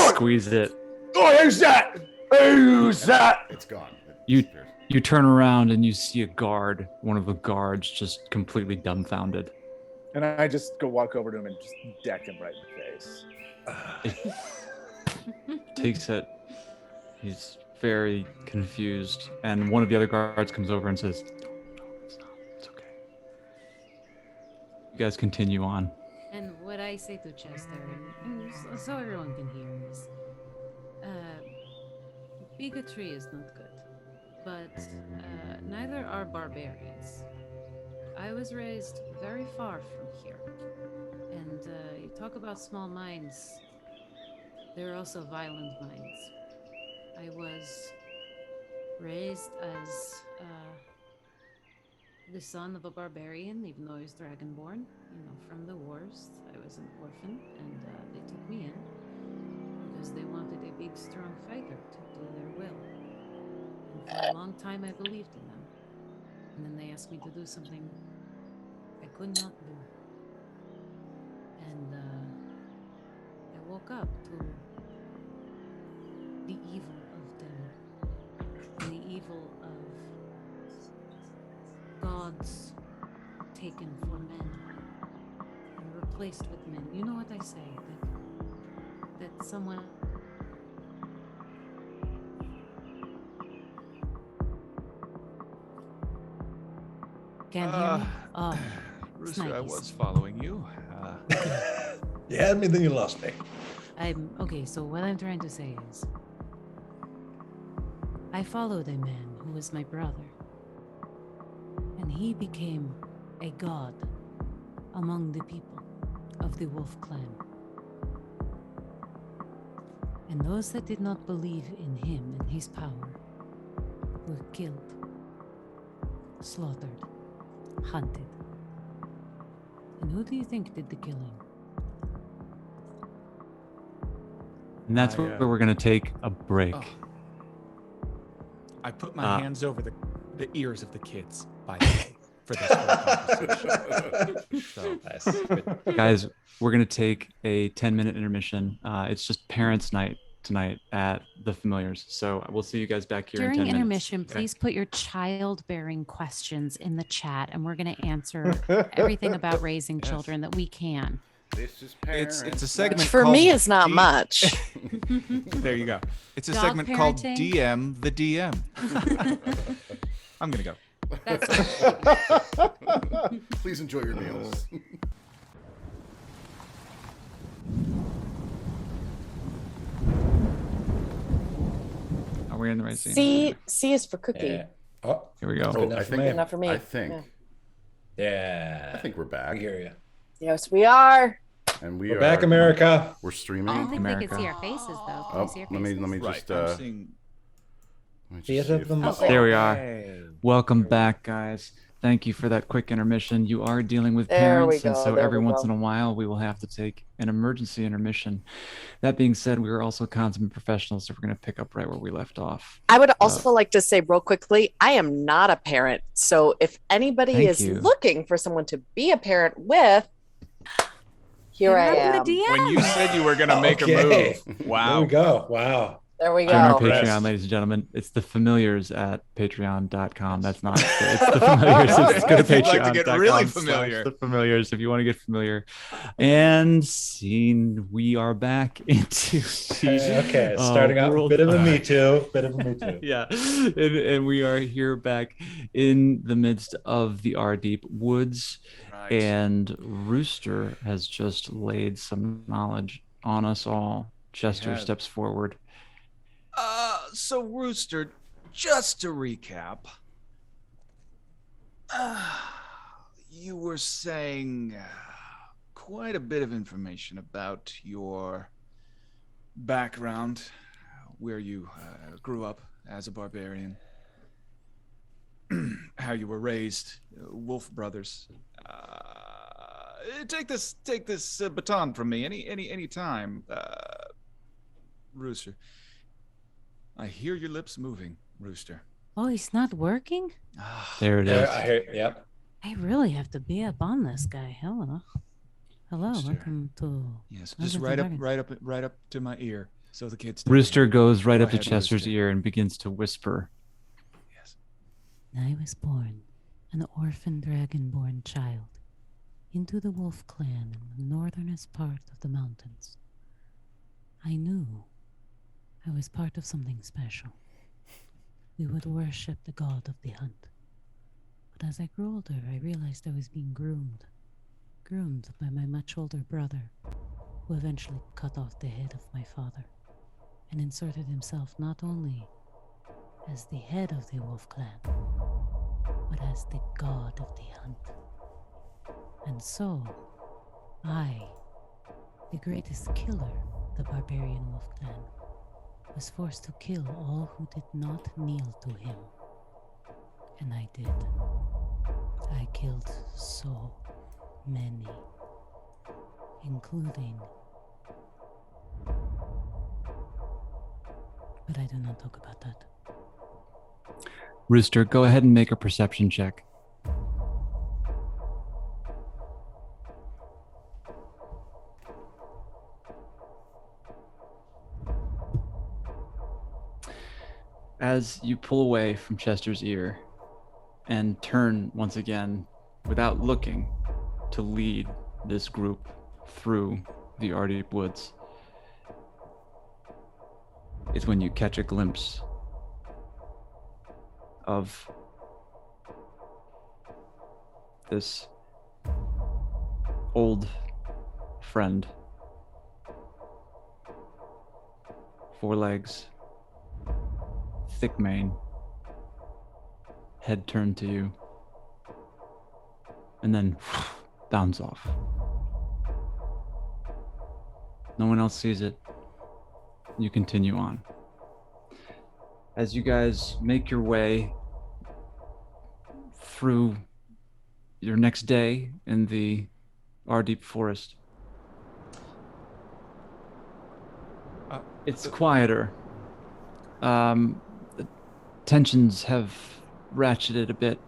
Squeeze it. Oh, who's that? Who's that? It's gone. It You disappears. you turn around and you see a guard, one of the guards, just completely dumbfounded. And I just go walk over to him and just deck him right in the face. Takes it. He's very confused, and one of the other guards comes over and says, "No, it's not. It's okay." You guys continue on. And what I say to Chester, so everyone can hear, is bigotry is not good, but neither are barbarians. I was raised very far from here, and you talk about small minds, there are also violent minds. I was raised as the son of a barbarian, even though I was dragonborn, from the wars. I was an orphan, and they took me in because they wanted a big, strong fighter to do their will. And for a long time, I believed in them. And then they asked me to do something I could not do. And I woke up to the evil of them, and the evil of gods taken for men and replaced with men. You know what I say? That someone... Can't hear me? Oh, Rooster, I Snikes. was following you. You had me, then you lost me. Okay, so what I'm trying to say is, I followed a man who was my brother, and he became a god among the people of the Wolf Clan. And those that did not believe in him and his power were killed, slaughtered, hunted. And who do you think did the killing? And that's where we're going to take a break. Oh. I put my hands over the ears of the kids, by the way, for this whole conversation. So, Nice. Good. Guys, we're going to take a 10-minute intermission. It's just parents' night tonight at the Familiars. So we'll see you guys back here in 10 During minutes. intermission, Okay. please put your childbearing questions in the chat, and we're going to answer everything about raising children that we can. This is parents. it's a segment For called me, it's not much. There you go. It's a Dog segment called parenting. DM the DM. I'm gonna go. That's Please enjoy your meals. Are we in the right scene? C is for cookie. Yeah. Oh, Here we go. Good enough for me. Not for me. I think. Yeah. yeah. I think we're back. I hear you. Yes, we are. And we We're are back, America. We're streaming. I don't think they America. can see our faces, though. Can Oh, you see our let me faces? just I'm seeing let me just Theater see of if the this- Mind. There we are. Hey. Welcome back, guys. Thank you for that quick intermission. You are dealing with There we parents, and go, so there every we once go. in a while we will have to take an emergency intermission. That being said, we are also consummate professionals, so we're going to pick up right where we left off. I would also like to say real quickly, I am not a parent. So if anybody Thank is you. looking for someone to be a parent with, here I Hit it am. up in the When you DMs. said you were going to make a Okay. move. There Wow. we go. Wow. There we Join our go. Impressed. Patreon, ladies and gentlemen. It's the familiars at patreon.com. That's not it's the familiars. It's go to If you'd like to get patreon.com really / familiar. the familiars if you want to get familiar. And scene, we are back into Okay. Starting out world. a bit of a Me Too. Bit of a Me Too. Yeah, and we are here back in the midst of the Ardeep woods, Right. and Rooster has just laid some knowledge on us all. Chester has. steps forward. So Rooster, just to recap, you were saying quite a bit of information about your background, where you grew up as a barbarian, how you were raised, Wolf Brothers. Take this baton from me any time, Rooster. I hear your lips moving, Rooster. Oh, he's not working? There it There, is. I hear. Yep. I really have to be up on this guy. Hello. Hello, Rooster. welcome to... Yes, Dungeons just and right up to my ear, so the kids. Rooster goes right Go up to ahead, Chester's Rooster. ear and begins to whisper. Yes. I was born, an orphan dragon-born child, into the wolf clan in the northernest part of the mountains. I knew I was part of something special. We would worship the god of the hunt. But as I grew older, I realized I was being groomed by my much older brother, who eventually cut off the head of my father and inserted himself not only as the head of the wolf clan, but as the god of the hunt. And so, I, the greatest killer of the barbarian wolf clan, was forced to kill all who did not kneel to him. And I did. I killed so many, including... But I do not talk about that. Rooster, go ahead and make a perception check. As you pull away from Chester's ear and turn once again, without looking, to lead this group through the Ardeep woods, is when you catch a glimpse of this old friend. 4 legs, thick mane, head turned to you, and then bounds off. No one else sees it. You continue on. As you guys make your way through your next day in the Ardeep forest, it's quieter. The tensions have ratcheted a bit.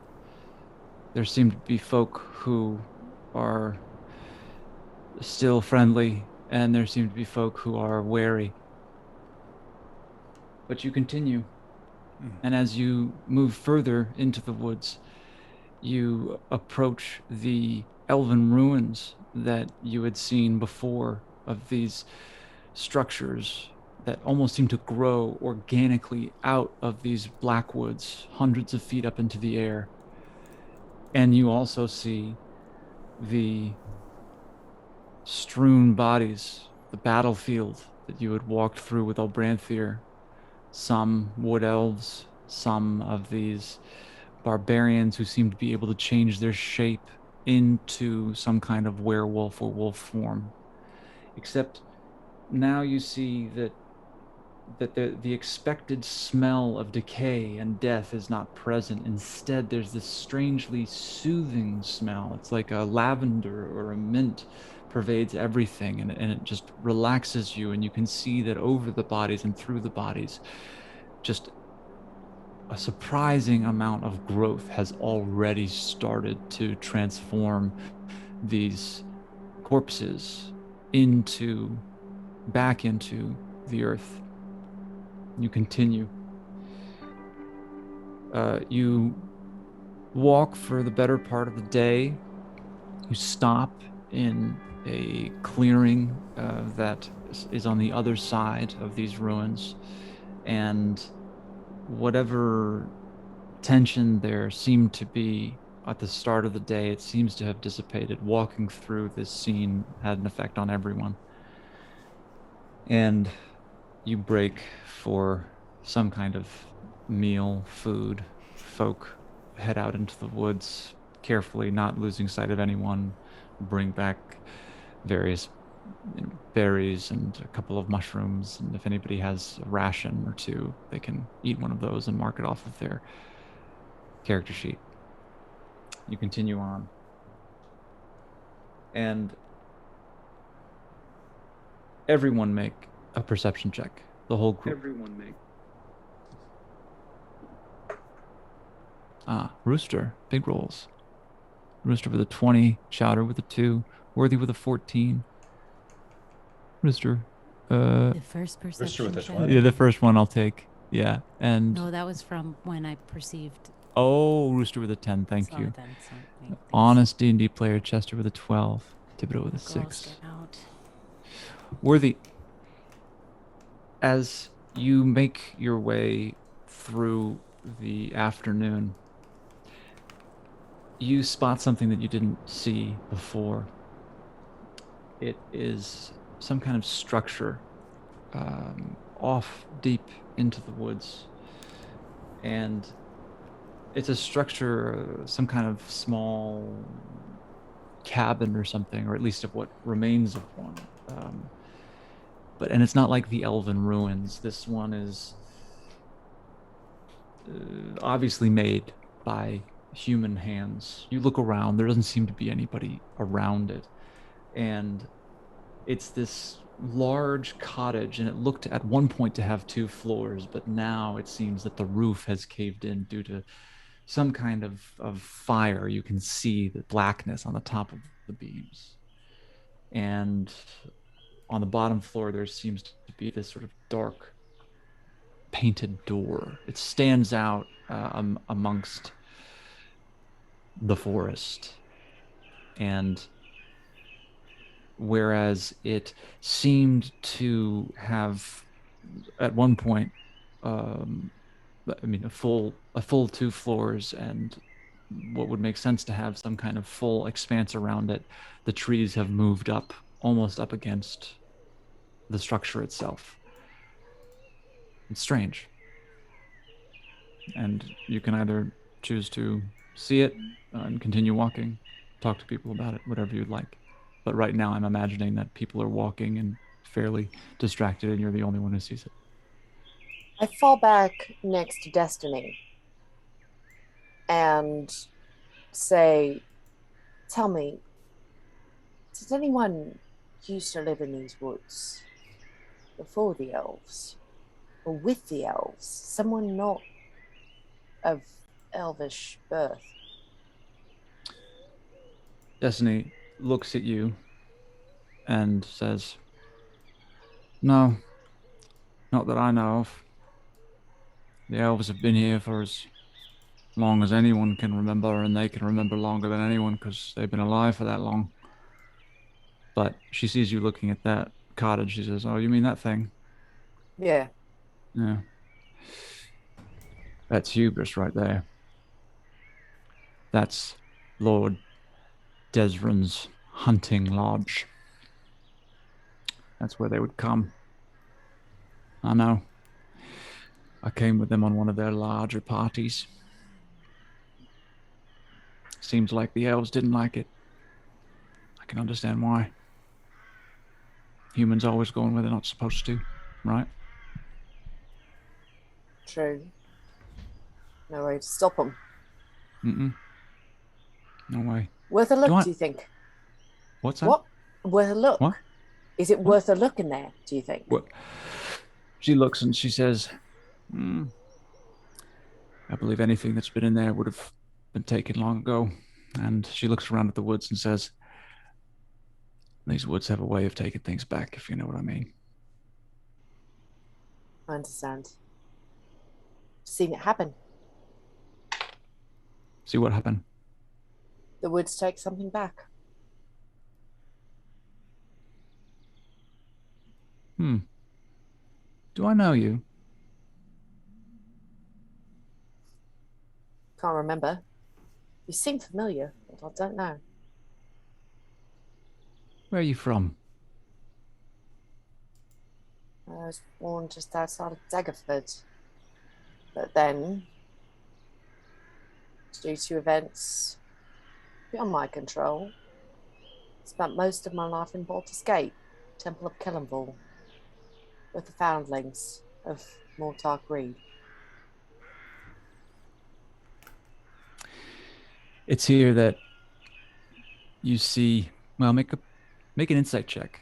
There seem to be folk who are still friendly, and there seem to be folk who are wary. But you continue, and as you move further into the woods, you approach the elven ruins that you had seen before, of these structures that almost seem to grow organically out of these black woods, hundreds of feet up into the air. And you also see the strewn bodies, the battlefield that you had walked through with Elbranthir. Some wood elves, some of these barbarians who seem to be able to change their shape into some kind of werewolf or wolf form. Except now you see that that the expected smell of decay and death is not present. Instead, there's this strangely soothing smell. It's like a lavender or a mint pervades everything, and it just relaxes you, and you can see that over the bodies and through the bodies, just a surprising amount of growth has already started to transform these corpses back into the earth. You continue. You walk for the better part of the day. You stop in a clearing that is on the other side of these ruins, and whatever tension there seemed to be at the start of the day, it seems to have dissipated. Walking through this scene had an effect on everyone. And you break for some kind of meal, food. Folk head out into the woods carefully, not losing sight of anyone, bring back various berries and a couple of mushrooms, and if anybody has a ration or two, they can eat one of those and mark it off of their character sheet. You continue on. And everyone make a perception check. The whole group. Everyone make. Rooster, big rolls. Rooster with a 20, Chowder with a 2, Worthy with a 14. Rooster. The first perception Rooster with a check. 20. Yeah, the first one I'll take. Yeah, and No, that was from when I perceived. oh, Rooster with a 10. Thank saw you. it then, so thanks. Honest D&D player, Chester with a 12, Thibodeau with a Girls 6. get out. Worthy, as you make your way through the afternoon, you spot something that you didn't see before. It is some kind of structure off deep into the woods. And it's a structure, some kind of small cabin or something, or at least of what remains of one. And it's not like the elven ruins. This one is obviously made by human hands. You look around, there doesn't seem to be anybody around it. And it's this large cottage, and it looked at one point to have 2 floors, but now it seems that the roof has caved in due to some kind of fire. You can see the blackness on the top of the beams. And on the bottom floor, there seems to be this sort of dark painted door. It stands out amongst the forest. And whereas it seemed to have, at one point, a full 2 floors and what would make sense to have some kind of full expanse around it, the trees have moved up, almost up against the structure itself. It's strange. And you can either choose to see it and continue walking, talk to people about it, whatever you'd like. But right now I'm imagining that people are walking and fairly distracted, and you're the only one who sees it. I fall back next to Destiny and say, tell me, did anyone used to live in these woods before the elves? Or with the elves? Someone not of elvish birth? Destiny looks at you and says, "No, not that I know of. The elves have been here for as long as anyone can remember, and they can remember longer than anyone because they've been alive for that long." But she sees you looking at that cottage. She says, "Oh, you mean that thing?" Yeah. Yeah. That's hubris right there. That's Lord Desrin's hunting lodge. That's where they would come. I know. I came with them on one of their larger parties. Seems like the elves didn't like it. I can understand why. Humans always going where they're not supposed to, right? True. No way to stop them. Mm-mm. No way. Worth a look, want- do you think? What's that? What? Worth a look? What? Is it What? worth a look in there, do you think? What? She looks and she says, I believe anything that's been in there would have been taken long ago. And she looks around at the woods and says, these woods have a way of taking things back, if you know what I mean. I understand. Seen it happen. See what happened? The woods take something back. Do I know you? Can't remember. You seem familiar, but I don't know. Where are you from? I was born just outside of Daggerford. But then, due to events beyond my control, spent most of my life in Baldur's Gate, Temple of Kellenvall, with the foundlings of Mortar Greed. It's here that you see, well, make an insight check.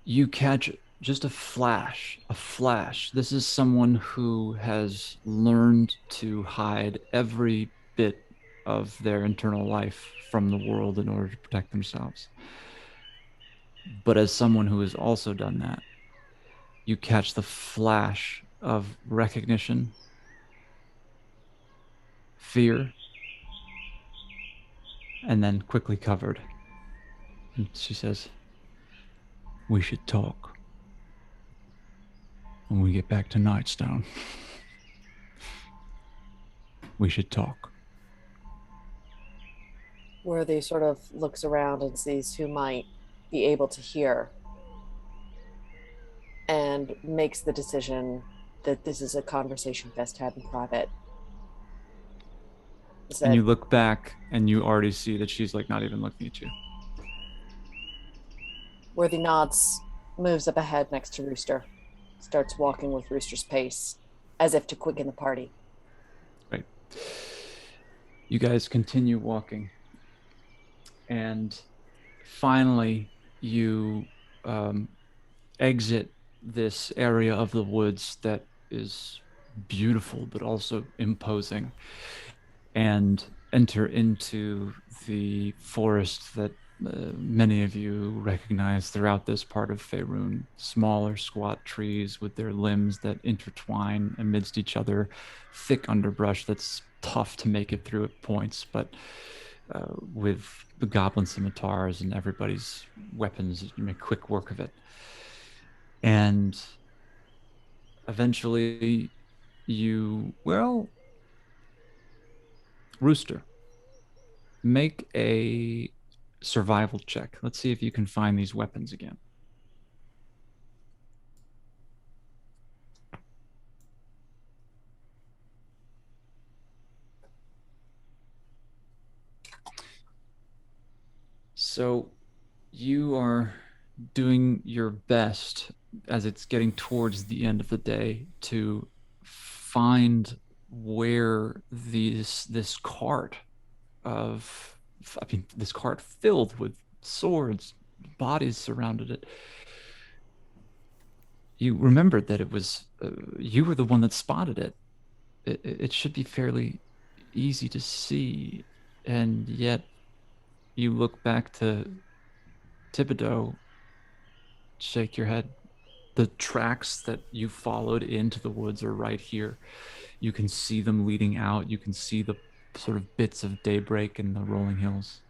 You catch just a flash. This is someone who has learned to hide every bit of their internal life from the world in order to protect themselves. But as someone who has also done that, you catch the flash of recognition, fear, and then quickly covered. And she says, we should talk when we get back to Nightstone. We should talk. Worthy sort of looks around and sees who might be able to hear and makes the decision that this is a conversation best had in private. And you look back and you already see that she's like not even looking at you. Worthy nods, moves up ahead next to Rooster, starts walking with Rooster's pace, as if to quicken the party. Right. You guys continue walking. And finally, you exit this area of the woods that is beautiful but also imposing, and enter into the forest that many of you recognize throughout this part of Faerun. Smaller, squat trees with their limbs that intertwine amidst each other, thick underbrush that's tough to make it through at points, but with the goblin scimitars and everybody's weapons, you make quick work of it. And eventually Rooster, make a survival check. Let's see if you can find these weapons again. So you are doing your best as it's getting towards the end of the day to find where this cart this cart filled with swords, bodies surrounded it. You remembered that it was you were the one that spotted it. It should be fairly easy to see, and yet you look back to Thibodeau, shake your head. The tracks that you followed into the woods are right here. You can see them leading out. You can see the sort of bits of daybreak in the rolling hills.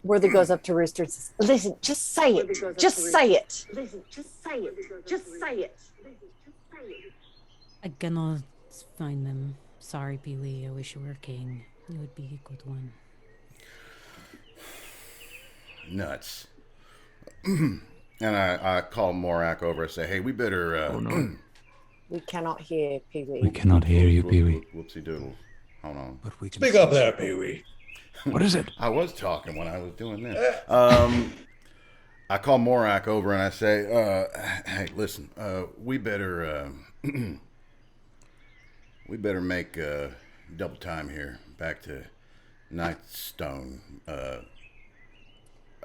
Worthy goes up to Rooster and says, listen, just say it. Just say it. Listen, just say it. Just say it. I cannot find them. Sorry, PeeWee. I wish you were king. You would be a good one. Nuts. and I call Morak over and say, hey, we better... Oh, no. We cannot hear We PeeWee. cannot hear you, PeeWee. Whoopsie doodle. Hold on. But we can Speak up see there, you. PeeWee. What is it? I was talking when I was doing this. I call Morak over and I say, hey, listen, we better make double time here back to Nightstone.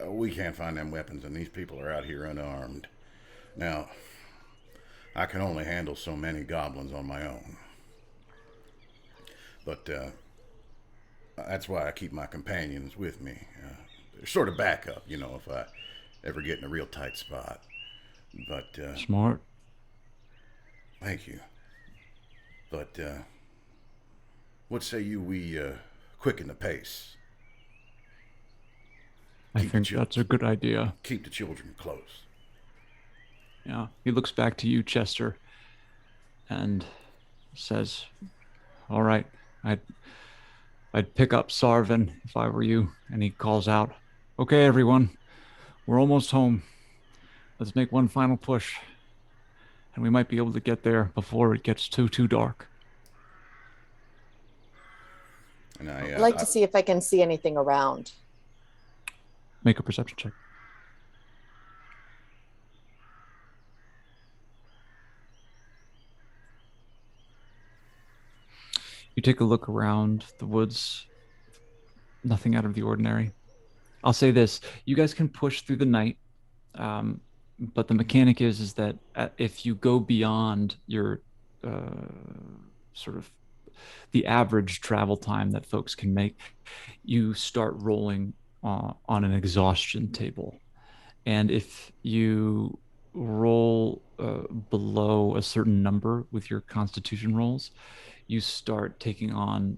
We can't find them weapons and these people are out here unarmed. Now, I can only handle so many goblins on my own. But that's why I keep my companions with me. They're sort of backup, you know, if I ever get in a real tight spot. But Smart. thank you. But what say you we quicken the pace? I think that's a good idea. Keep the children close. Yeah. He looks back to you, Chester, and says, all right, I'd pick up Sarvin if I were you. And he calls out, okay, everyone, we're almost home. Let's make one final push. And we might be able to get there before it gets too dark. And I'd like to see if I can see anything around. Make a perception check. You take a look around the woods. Nothing out of the ordinary. I'll say this. You guys can push through the night. But the mechanic is that if you go beyond your sort of the average travel time that folks can make, you start rolling on an exhaustion table. And if you roll below a certain number with your constitution rolls, you start taking on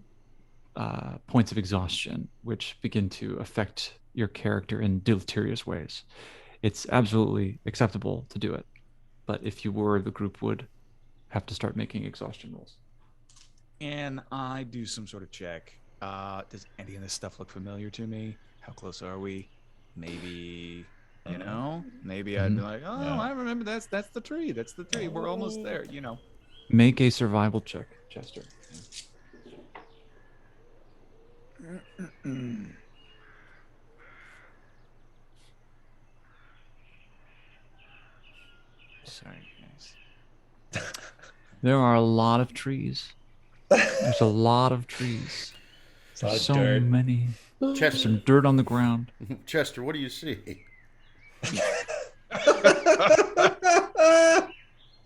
points of exhaustion, which begin to affect your character in deleterious ways. It's absolutely acceptable to do it, but if you were, the group would have to start making exhaustion rolls. And I do some sort of check. Does any of this stuff look familiar to me? How close are we? Maybe, you know, maybe I'd be like, oh, Yeah. I remember that's the tree. That's the tree. We're almost there, you know. Make a survival check, Chester. Sorry, guys. There are a lot of trees. There's a lot of trees. A lot There's of so dirt. many. There's Chester, some dirt on the ground. Chester, what do you see?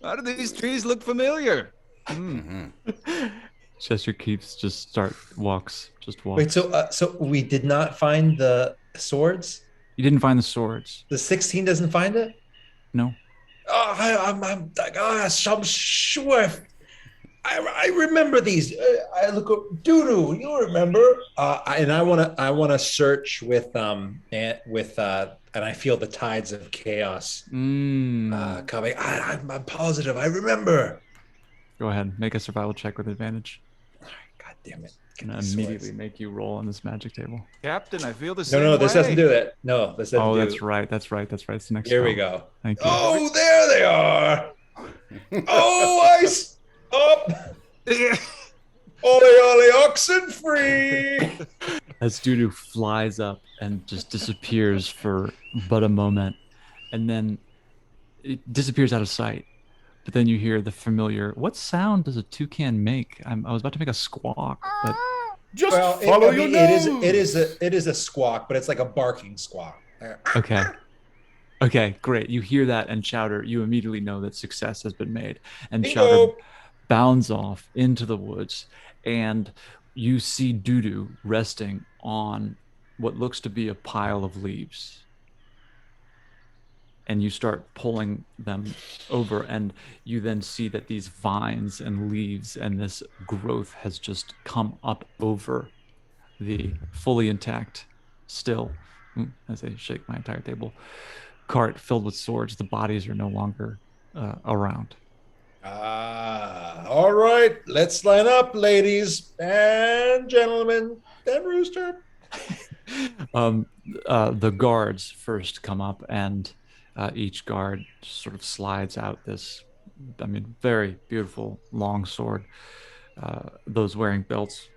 How do these trees look familiar? Chester walks. Wait, so we did not find the swords? You didn't find the swords. The 16 doesn't find it? No. Oh, I'm like, I'm sure. I remember these. I look up Doodoo. You remember? And I wanna search with and I feel the tides of chaos coming. I'm positive. I remember. Go ahead. Make a survival check with advantage. God damn it! And immediately make you roll on this magic table. Captain, I feel the same No, this way. doesn't do that. No, this doesn't Oh, do that's right. That's right. It's the next. Here we spell. go. Thank you. Oh, there they are. Oh, ice up. Ole oxen free. As Dudu flies up and just disappears for but a moment, and then it disappears out of sight. But then you hear the familiar. What sound does a toucan make? I was about to make a squawk, but Just Well, follow your nose. it is a squawk, but it's like a barking squawk. okay. Okay, great. You hear that, and Chowder, you immediately know that success has been made. And Bingo. Chowder bounds off into the woods, and you see Dudu resting on what looks to be a pile of leaves. And you start pulling them over, and you then see that these vines and leaves and this growth has just come up over the fully intact, still, as I shake my entire table, cart filled with swords. The bodies are no longer around. All right, let's line up, ladies and gentlemen, and Rooster. the guards first come up, and each guard sort of slides out this, I mean, very beautiful long sword. Those wearing belts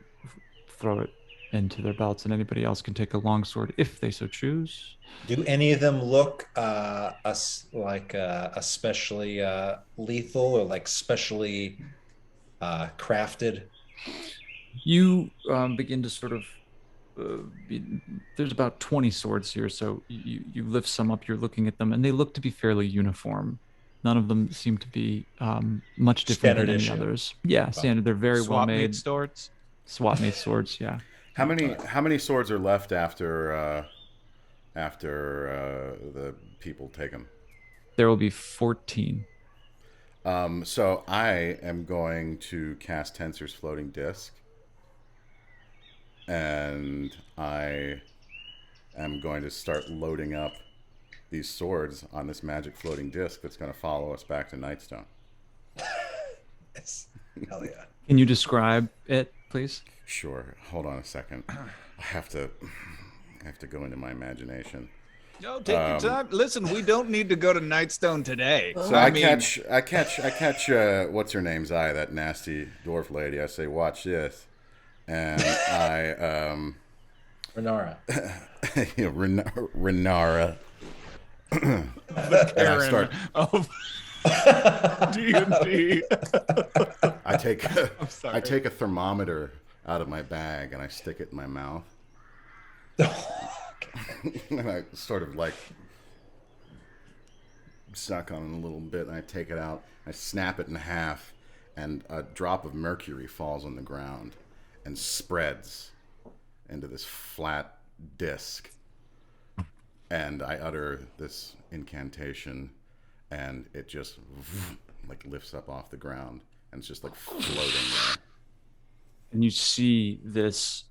throw it into their belts, and anybody else can take a long sword if they so choose. Do any of them look like especially lethal or like specially crafted? You begin to sort of there's about 20 swords here, so you lift some up, you're looking at them, and they look to be fairly uniform. None of them seem to be much different Standard than any issue. others. Yeah, standard. They're very well Swap meet made. swords. Swap meet swords, yeah. How many swords are left after the people take them? There will be 14. So I am going to cast Tensor's floating disc, and I am going to start loading up these swords on this magic floating disc that's going to follow us back to Nightstone. Yes. Hell yeah. Can you describe it, please? Sure. Hold on a second. I have to go into my imagination. No, take your time. Listen, we don't need to go to Nightstone today. So I catch what's her name's eye, that nasty dwarf lady. I say, watch this, and Renara. Renara. And I start. Of D&D. I take a thermometer out of my bag and I stick it in my mouth. And I sort of like suck on it a little bit, and I take it out. I snap it in half, and a drop of mercury falls on the ground and spreads into this flat disc. And I utter this incantation, and it just like lifts up off the ground, and it's just like floating there. And you see this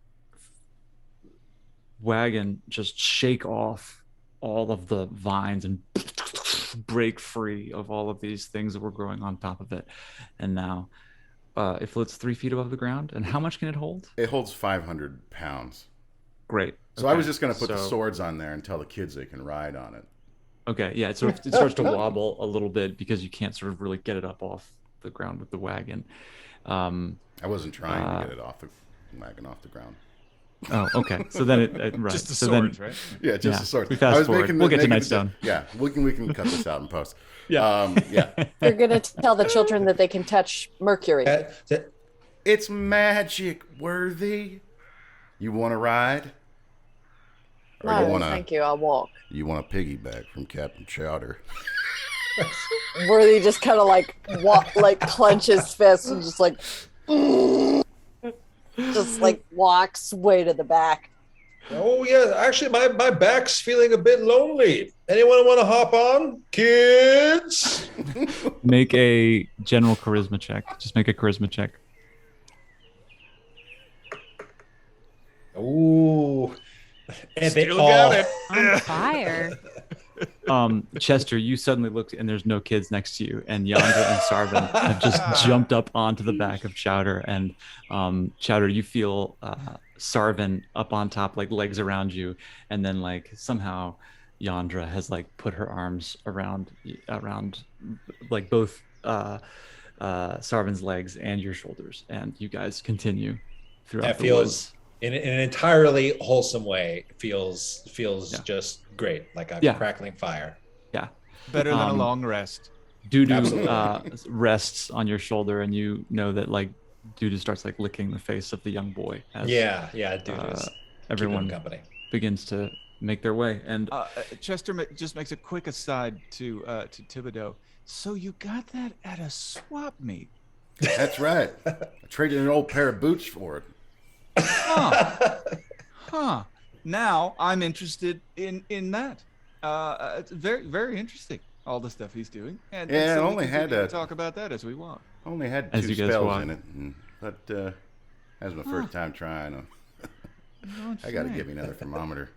wagon just shake off all of the vines and break free of all of these things that were growing on top of it. And now it floats 3 feet above the ground. And how much can it hold? It holds 500 pounds. Great. So I was just going to put the swords on there and tell the kids they can ride on it. Okay, yeah, it starts to wobble a little bit because you can't sort of really get it up off the ground with the wagon. I wasn't trying to get it off the wagon off the ground. Oh, okay. So then it right. Just the so swords, then, right? Yeah, just the swords. We fast forward. We'll get to Nightstone. Yeah, we can cut this out in post. Yeah. Yeah. You're going to tell the children that they can touch mercury. It's magic, Worthy. You want to ride? Or No, you wanna, thank you. I'll walk. You want a piggyback from Captain Chowder? Worthy just kind of like clenches fists and just like walks way to the back. Oh yeah, actually my back's feeling a bit lonely. Anyone want to hop on? Kids? Make a general charisma check. Just make a charisma check. Ooh. And they Still all got it. On fire. Chester, you suddenly looked and there's no kids next to you, and Yandra and Sarvin have just jumped up onto the back of Chowder, and Chowder, you feel Sarvin up on top, like legs around you, and then like somehow Yandra has like put her arms around like both Sarvin's legs and your shoulders, and you guys continue throughout that the feels woods. in an entirely wholesome way. Feels just great, like a crackling fire. Yeah. Better than a long rest. Dudu rests on your shoulder, and you know that like Dudu starts like licking the face of the young boy. As, Dudu's everyone company begins to make their way, and Chester just makes a quick aside to Thibodeau. So you got that at a swap meet? That's right. I traded an old pair of boots for it. Huh. Now I'm interested in that. It's very, very interesting, all the stuff he's doing. And Yeah, so I we only can had continue a- to talk about that as we walk. Only had As 2 you guys spells walk. in it, but that was my first time trying them. I got to give you another thermometer.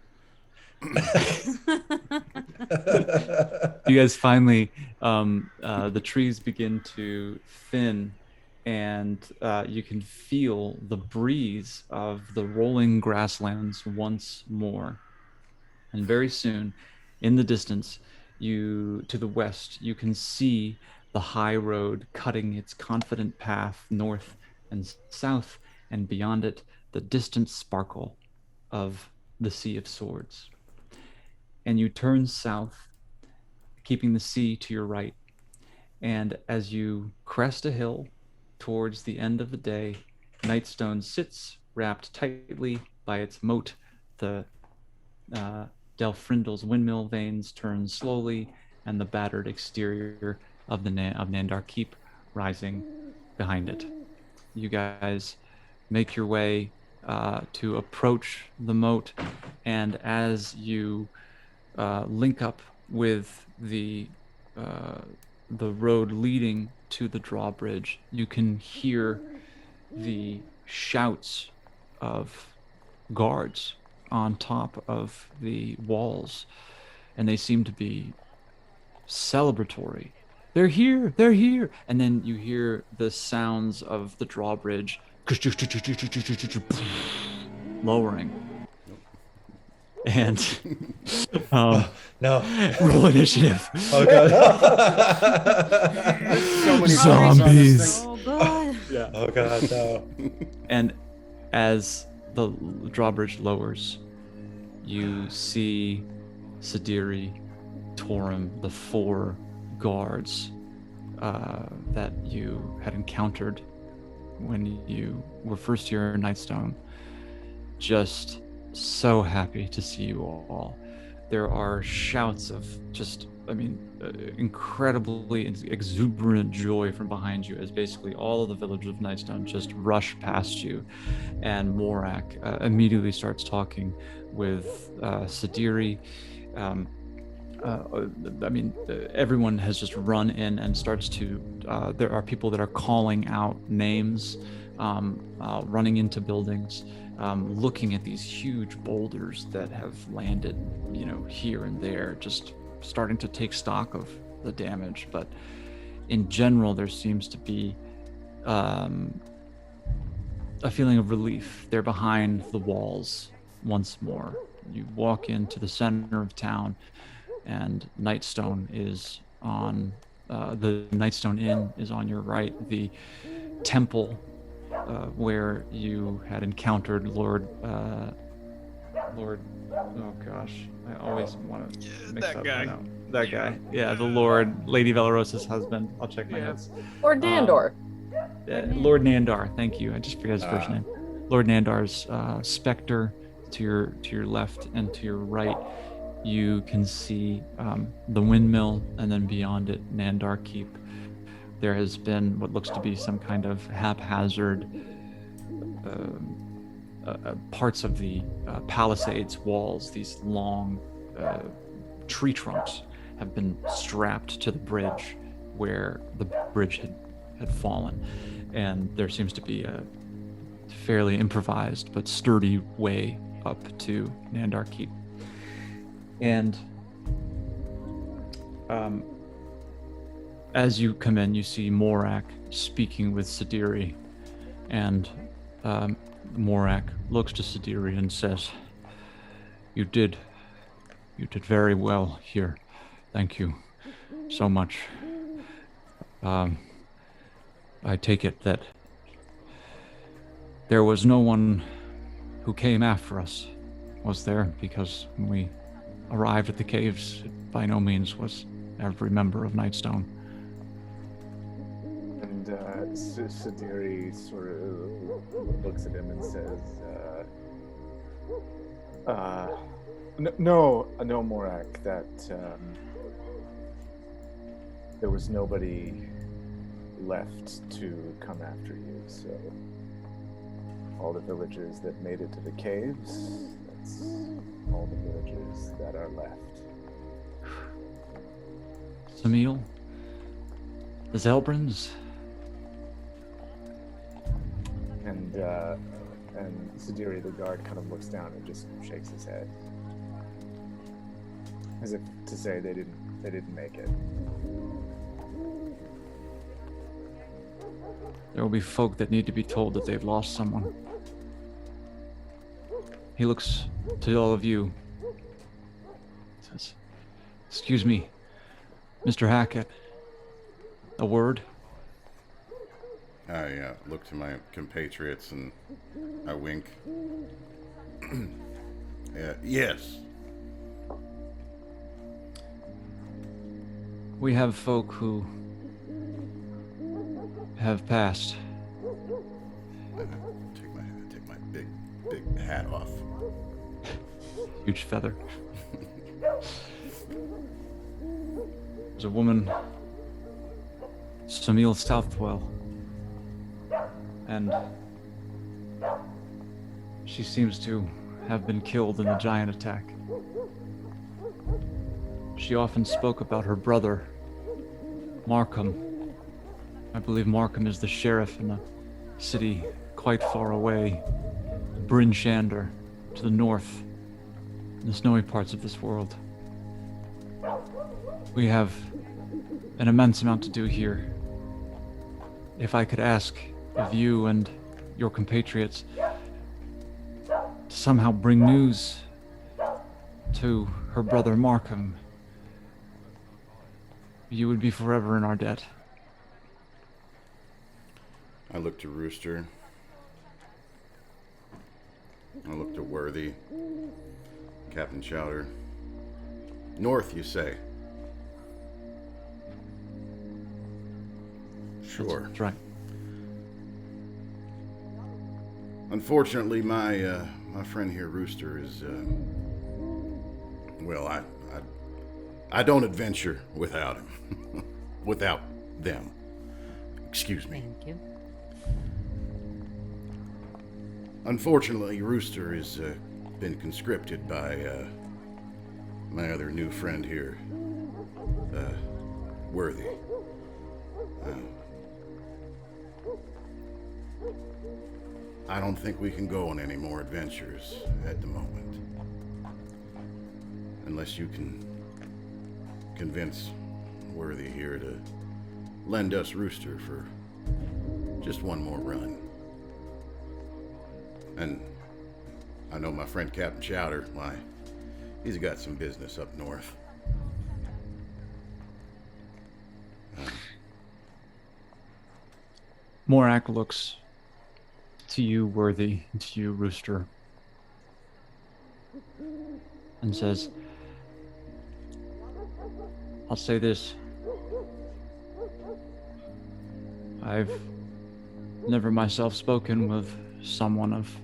you guys finally the trees begin to thin, and you can feel the breeze of the rolling grasslands once more. And very soon, in the distance, to the west, you can see the high road cutting its confident path north and south, and beyond it, the distant sparkle of the Sea of Swords. And you turn south, keeping the sea to your right. And as you crest a hill towards the end of the day, Nightstone sits wrapped tightly by its moat. The Delfrindel's windmill vanes turn slowly, and the battered exterior of Nandar Keep rising behind it. You guys make your way to approach the moat, and as you link up with the road leading to the drawbridge, you can hear the shouts of guards on top of the walls, and they seem to be celebratory. They're here, they're here. And then you hear the sounds of the drawbridge lowering. And no. Roll initiative. Oh god. So many Zombies. Oh god. Yeah. Oh god, no. And as the drawbridge lowers, you see Sidiri, Torum, the 4 guards that you had encountered when you were first here in Nightstone. Just so happy to see you all. There are shouts of incredibly exuberant joy from behind you as basically all of the villagers of Nightstone just rush past you. And Morak immediately starts talking with Sidiri. Everyone has just run in and starts to, there are people that are calling out names, running into buildings, looking at these huge boulders that have landed, here and there, just starting to take stock of the damage. But in general, there seems to be a feeling of relief. They're behind the walls once more. You walk into the center of town, and Nightstone is on the Nightstone Inn is on your right. The temple where you had encountered Lord. Oh gosh, I always want to mix that up guy. That guy. Yeah, the Lord, Lady Velarosa's husband. I'll check my notes. Or Dandor. Lord Nandar. Thank you. I just forgot his first name. Lord Nandar's specter to your left, and to your right, you can see the windmill, and then beyond it, Nandar Keep. There has been what looks to be some kind of haphazard parts of the palisades walls. These long tree trunks have been strapped to the bridge where the bridge had fallen, and there seems to be a fairly improvised but sturdy way up to Nandar Keep. And as you come in, you see Morak speaking with Sidiri, and Morak looks to Sidiri and says, You did very well here. Thank you so much. I take it that there was no one who came after us, was there? Because when we arrived at the caves, it by no means was every member of Nightstone. And Sidiri sort of looks at him and says, No, Morak, that there was nobody left to come after you, so all the villagers that made it to the caves, that's all the villagers that are left. Samil? The Zelbrins? And Sidiri, the guard, kind of looks down and just shakes his head, as if to say they didn't make it. There will be folk that need to be told that they've lost someone. He looks to all of you. Excuse me, Mr. Hackett. A word? I look to my compatriots and I wink. Yes. We have folk who have passed. I take my big hat off. Huge feather. There's a woman, Samil Southwell, and she seems to have been killed in the giant attack. She often spoke about her brother, Markham. I believe Markham is the sheriff in a city quite far away, Bryn Shander, to the north, in the snowy parts of this world. We have an immense amount to do here. If I could ask of you and your compatriots to somehow bring news to her brother Markham, you would be forever in our debt. I look to Rooster. I look to Worthy. Captain Chowder. North, you say? Sure. That's right. Unfortunately, my friend here, Rooster, is well, I don't adventure without him, without them. Excuse me. Thank you. Unfortunately, Rooster has been conscripted by my other new friend here, Worthy. I don't think we can go on any more adventures at the moment. Unless you can convince Worthy here to lend us Rooster for just one more run. And I know my friend Captain Chowder, why, he's got some business up north. Morak looks to you, Worthy, and to you, Rooster, and says, I'll say this. I've never myself spoken with someone of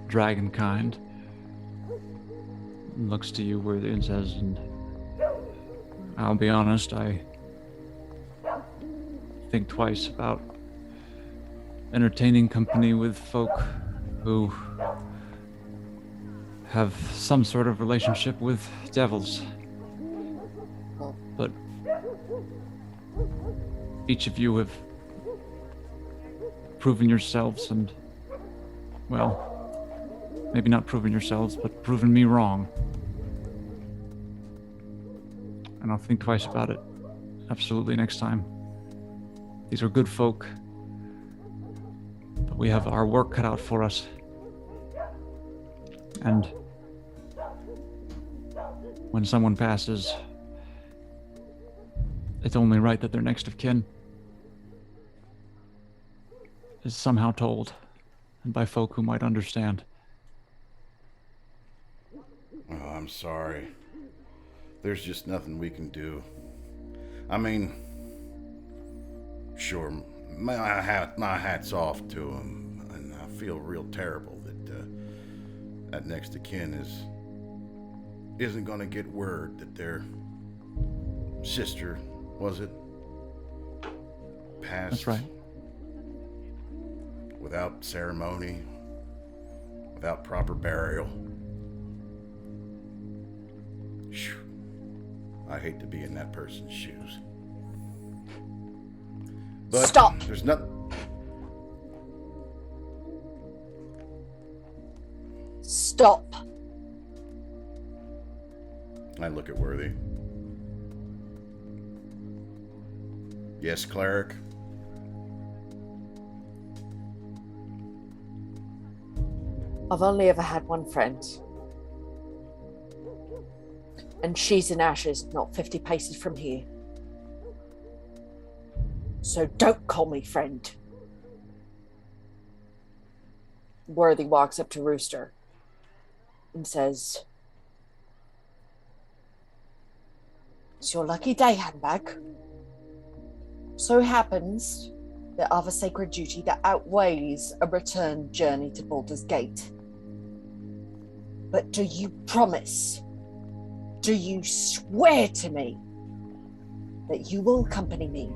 dragon kind. And looks to you, Worthy, and says, and I'll be honest, I think twice about entertaining company with folk who have some sort of relationship with devils. But each of you have proven yourselves and, well, maybe not proven yourselves, but proven me wrong. And I'll think twice about it. Absolutely next time. These are good folk. But we have our work cut out for us. And when someone passes, it's only right that their next of kin is somehow told, and by folk who might understand. Oh, I'm sorry. There's just nothing we can do. I mean, sure, my hat's off to him, and I feel real terrible that that next of kin isn't gonna get word that their sister, was it, passed. That's right. Without ceremony, without proper burial. Phew. I hate to be in that person's shoes. But Stop. There's nothing. Stop. I look at Worthy. Yes, cleric. I've only ever had one friend. And she's in ashes, not 50 paces from here. So don't call me friend. Worthy walks up to Rooster and says, "It's your lucky day, handbag. So happens that I have a sacred duty that outweighs a return journey to Baldur's Gate. But do you promise, do you swear to me that you will accompany me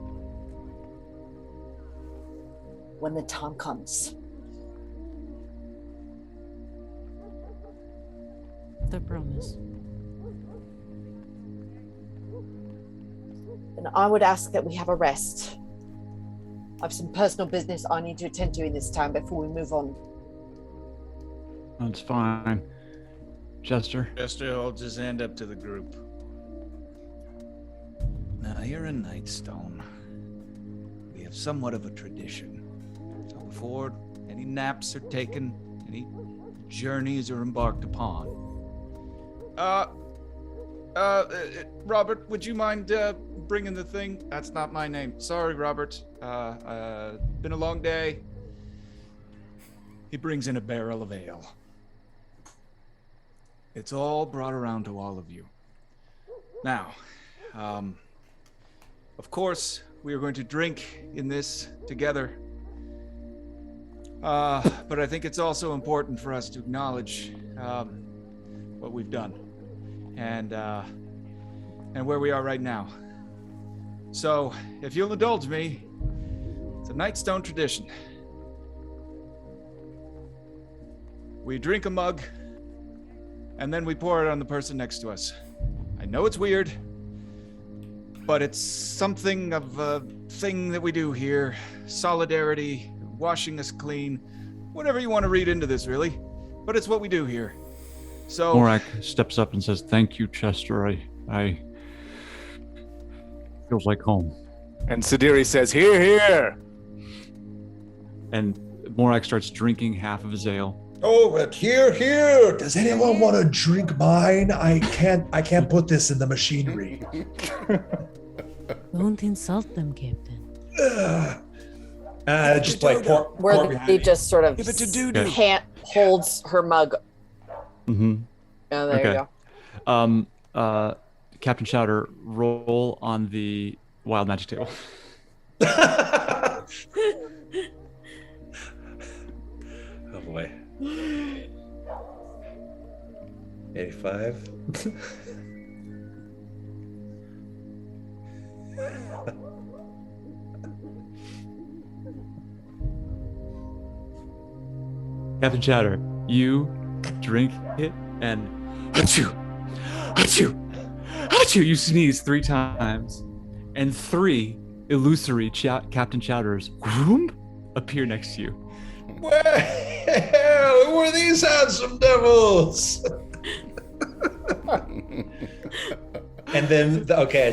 when the time comes?" The promise. And I would ask that we have a rest. I have some personal business I need to attend to in this time before we move on. That's fine. Chester? Chester holds his hand up to the group. Now, here in Nightstone, we have somewhat of a tradition. So before any naps are taken, any journeys are embarked upon. Robert, would you mind bringing the thing? That's not my name. Sorry, Robert. Been a long day. He brings in a barrel of ale. It's all brought around to all of you. Now, of course, we are going to drink in this together. But I think it's also important for us to acknowledge what we've done and where we are right now. So, if you'll indulge me, it's a Nightstone tradition. We drink a mug, and then we pour it on the person next to us. I know it's weird, but it's something of a thing that we do here. Solidarity, washing us clean, whatever you want to read into this, really. But it's what we do here. So Morak steps up and says, "Thank you, Chester. I feels like home." And Sidiri says, "Here, here." And Morak starts drinking half of his ale. Oh, but here. Does anyone want to drink mine? I can't put this in the machinery. Don't insult them, Captain. Just like pour Where behind he me. just sort of Give it to Doo-Doo. holds her mug. Mm-hmm. Oh, there you go. Captain Chowder, roll on the wild magic table. Oh boy. 85. Captain Chowder, you drink it and achoo, achoo, achoo. You sneeze 3 times, and 3 illusory Captain Chowders appear next to you. Well, who are these handsome devils? And then,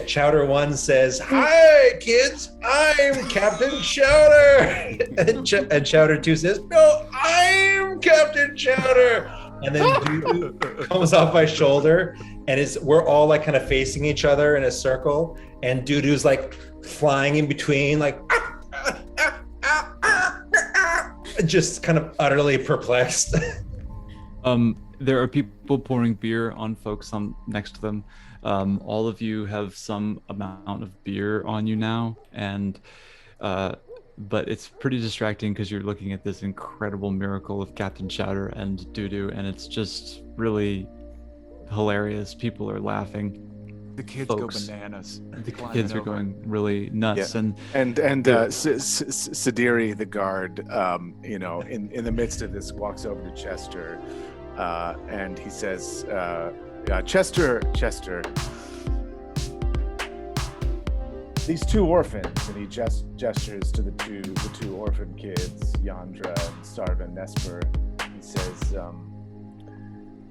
Chowder 1 says, "Hi, kids, I'm Captain Chowder." And Chowder 2 says, "No, I'm Captain Chowder." And then Doo-Doo comes off my shoulder, and we're all like kind of facing each other in a circle, and Doo-Doo's like flying in between, like just kind of utterly perplexed. There are people pouring beer on folks next to them. All of you have some amount of beer on you now, and but it's pretty distracting because you're looking at this incredible miracle of Captain Chowder and Doo-Doo, and it's just really hilarious. People are laughing. The kids Folks. go bananas. The kids are going really nuts, Yeah. and Sidiri, the guard, in the midst of this, walks over to Chester, and he says, Chester, these 2 orphans," and he gestures to the two orphan kids, Yandra and Starvin Nesper. He says,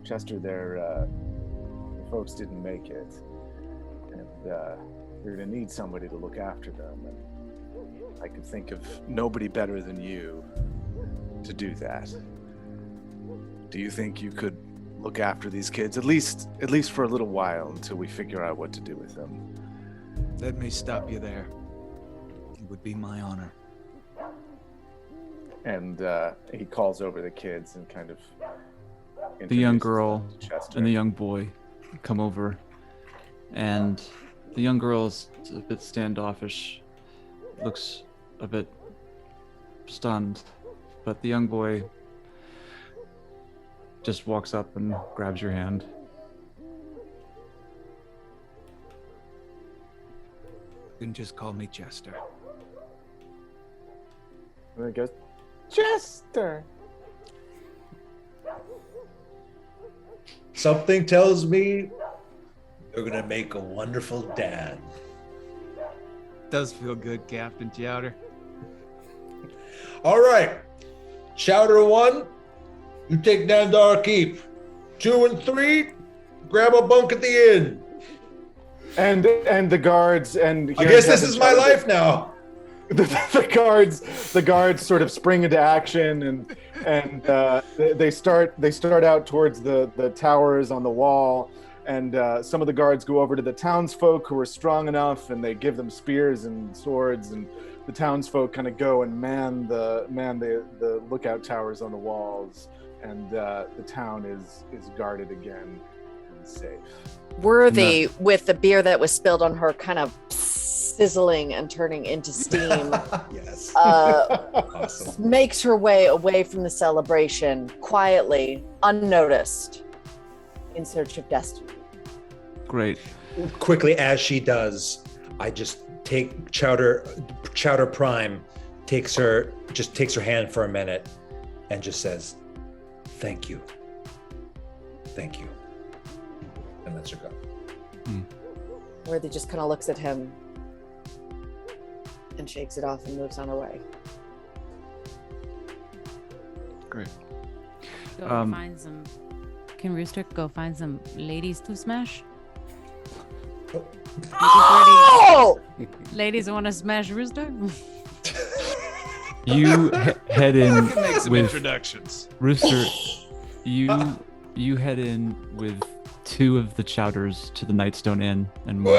"Chester, their folks didn't make it, and you're gonna need somebody to look after them. And I could think of nobody better than you to do that. Do you think you could look after these kids, at least for a little while, until we figure out what to do with them. Let me stop you there. It would be my honor. And he calls over the kids and kind of The young introduces girl them to Chester. and the young boy come over, and the young girl's a bit standoffish, looks a bit stunned, but the young boy just walks up and grabs your hand. You can just call me Chester. And he goes, Chester! Something tells me you're gonna make a wonderful dad. Does feel good, Captain Chowder. All right, Chowder 1, you take Nandar Keep. 2 and 3, grab a bunk at the inn. And the guards and I guess this is my life now. The guards sort of spring into action and they start out towards the towers on the wall, and some of the guards go over to the townsfolk who are strong enough, and they give them spears and swords, and the townsfolk kind of go and man the lookout towers on the walls, and the town is guarded again and safe. Worthy, with the beer that was spilled on her kind of sizzling and turning into steam, Yes. awesome. Makes her way away from the celebration quietly, unnoticed, in search of destiny. Great. Quickly, as she does, I just take Chowder Prime, takes her hand for a minute, and just says, "Thank you, thank you," and lets her go. Worthy just kind of looks at him and shakes it off and moves on her way. Great. Go find some. Can Rooster go find some ladies to smash? Oh! Ladies want to smash Rooster? You head in Make some with introductions. Rooster. You head in with 2 of the Chowders to the Nightstone Inn, and more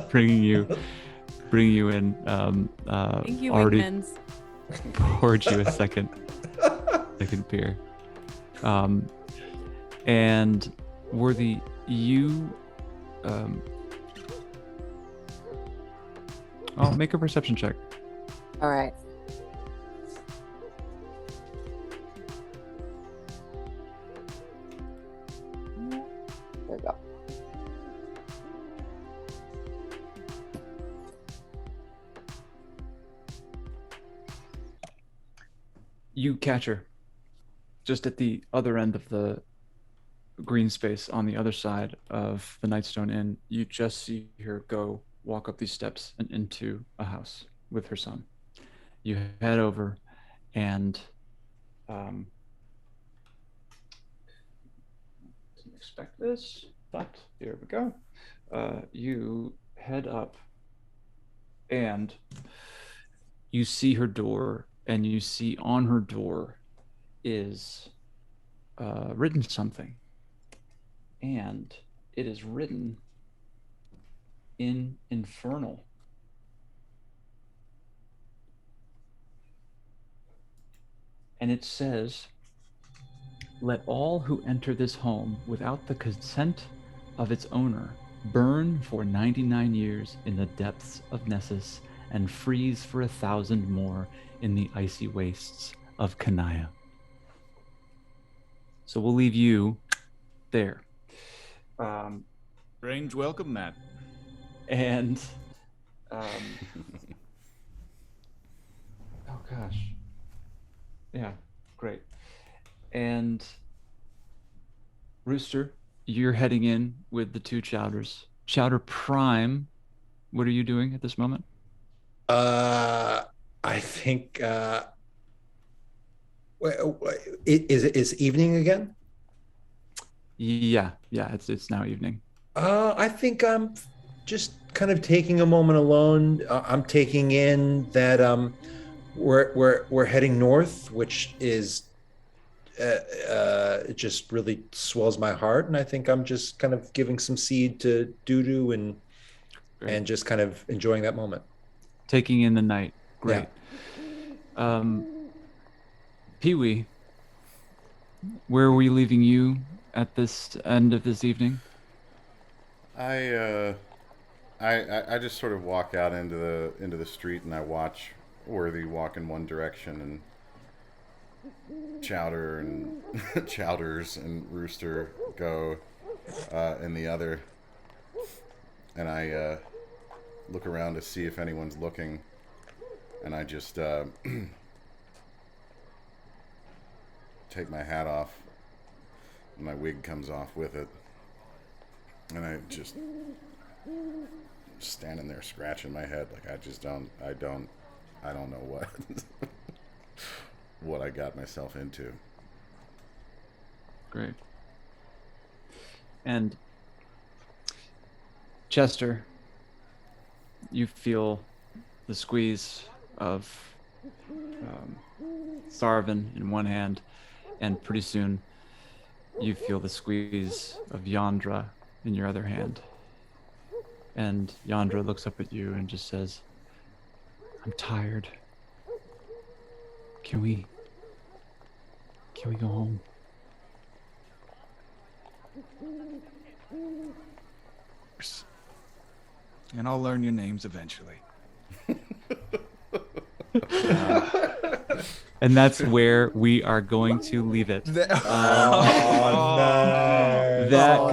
bringing you in. Thank you, Already Wingmans. poured you a second beer. And Worthy, you I'll make a perception check. All right. There we go. You catch her just at the other end of the green space on the other side of the Nightstone Inn. You just see her walk up these steps and into a house with her son. You head over and didn't expect this, but here we go. You head up and you see her door, and you see on her door is written something, and it is written in Infernal. And it says, "Let all who enter this home without the consent of its owner burn for 99 years in the depths of Nessus and freeze for 1,000 more in the icy wastes of Kanaya." So we'll leave you there. Strange welcome, Matt. And oh gosh, yeah, great. And Rooster, you're heading in with the 2 Chowders. Chowder Prime, what are you doing at this moment? I think is evening again? Yeah, it's now evening. I think I'm just kind of taking a moment alone. I'm taking in that we're heading north, which is it just really swells my heart, and I think I'm just kind of giving some seed to Dudu and just kind of enjoying that moment. Taking in the night. Great. PeeWee, where are we leaving you at this end of this evening? I just sort of walk out into the street, and I watch Worthy walk in one direction and Chowder and Chowders and Rooster go in the other, and I look around to see if anyone's looking, and I just take my hat off, and my wig comes off with it, and I just standing there scratching my head like I don't know what what I got myself into. Great. And Chester, you feel the squeeze of Sarvin in one hand, and pretty soon you feel the squeeze of Yandra in your other hand. And Yandra looks up at you and just says, I'm tired. Can we go home? And I'll learn your names eventually. And that's where we are going to leave it. Nice. That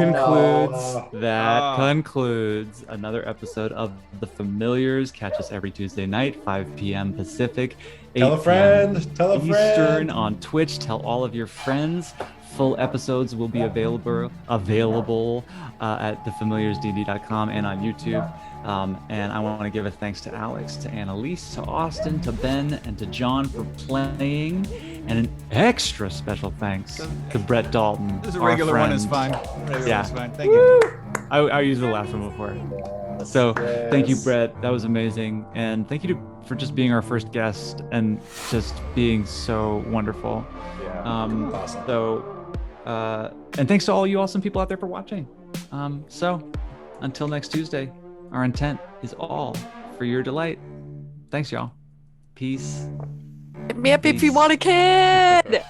concludes another episode of The Familiars. Catch us every Tuesday night, 5 p.m. Pacific, 8 Tell a friend. p.m. Tell a Eastern friend. on Twitch. Tell all of your friends. Full episodes will be available at thefamiliarsdnd.com and on YouTube. And I want to give a thanks to Alex, to Annalise, to Austin, to Ben, and to John for playing. And an extra special thanks to Brett Dalton. This is a our regular one friend. is fine. Yeah. Is fine. Thank you. I used the last one before. So thank you, Brett. That was amazing. And thank you for just being our first guest and just being so wonderful. Awesome. And thanks to all you awesome people out there for watching. So until next Tuesday, our intent is all for your delight. Thanks, y'all. Peace. Hit me up if you want a kid.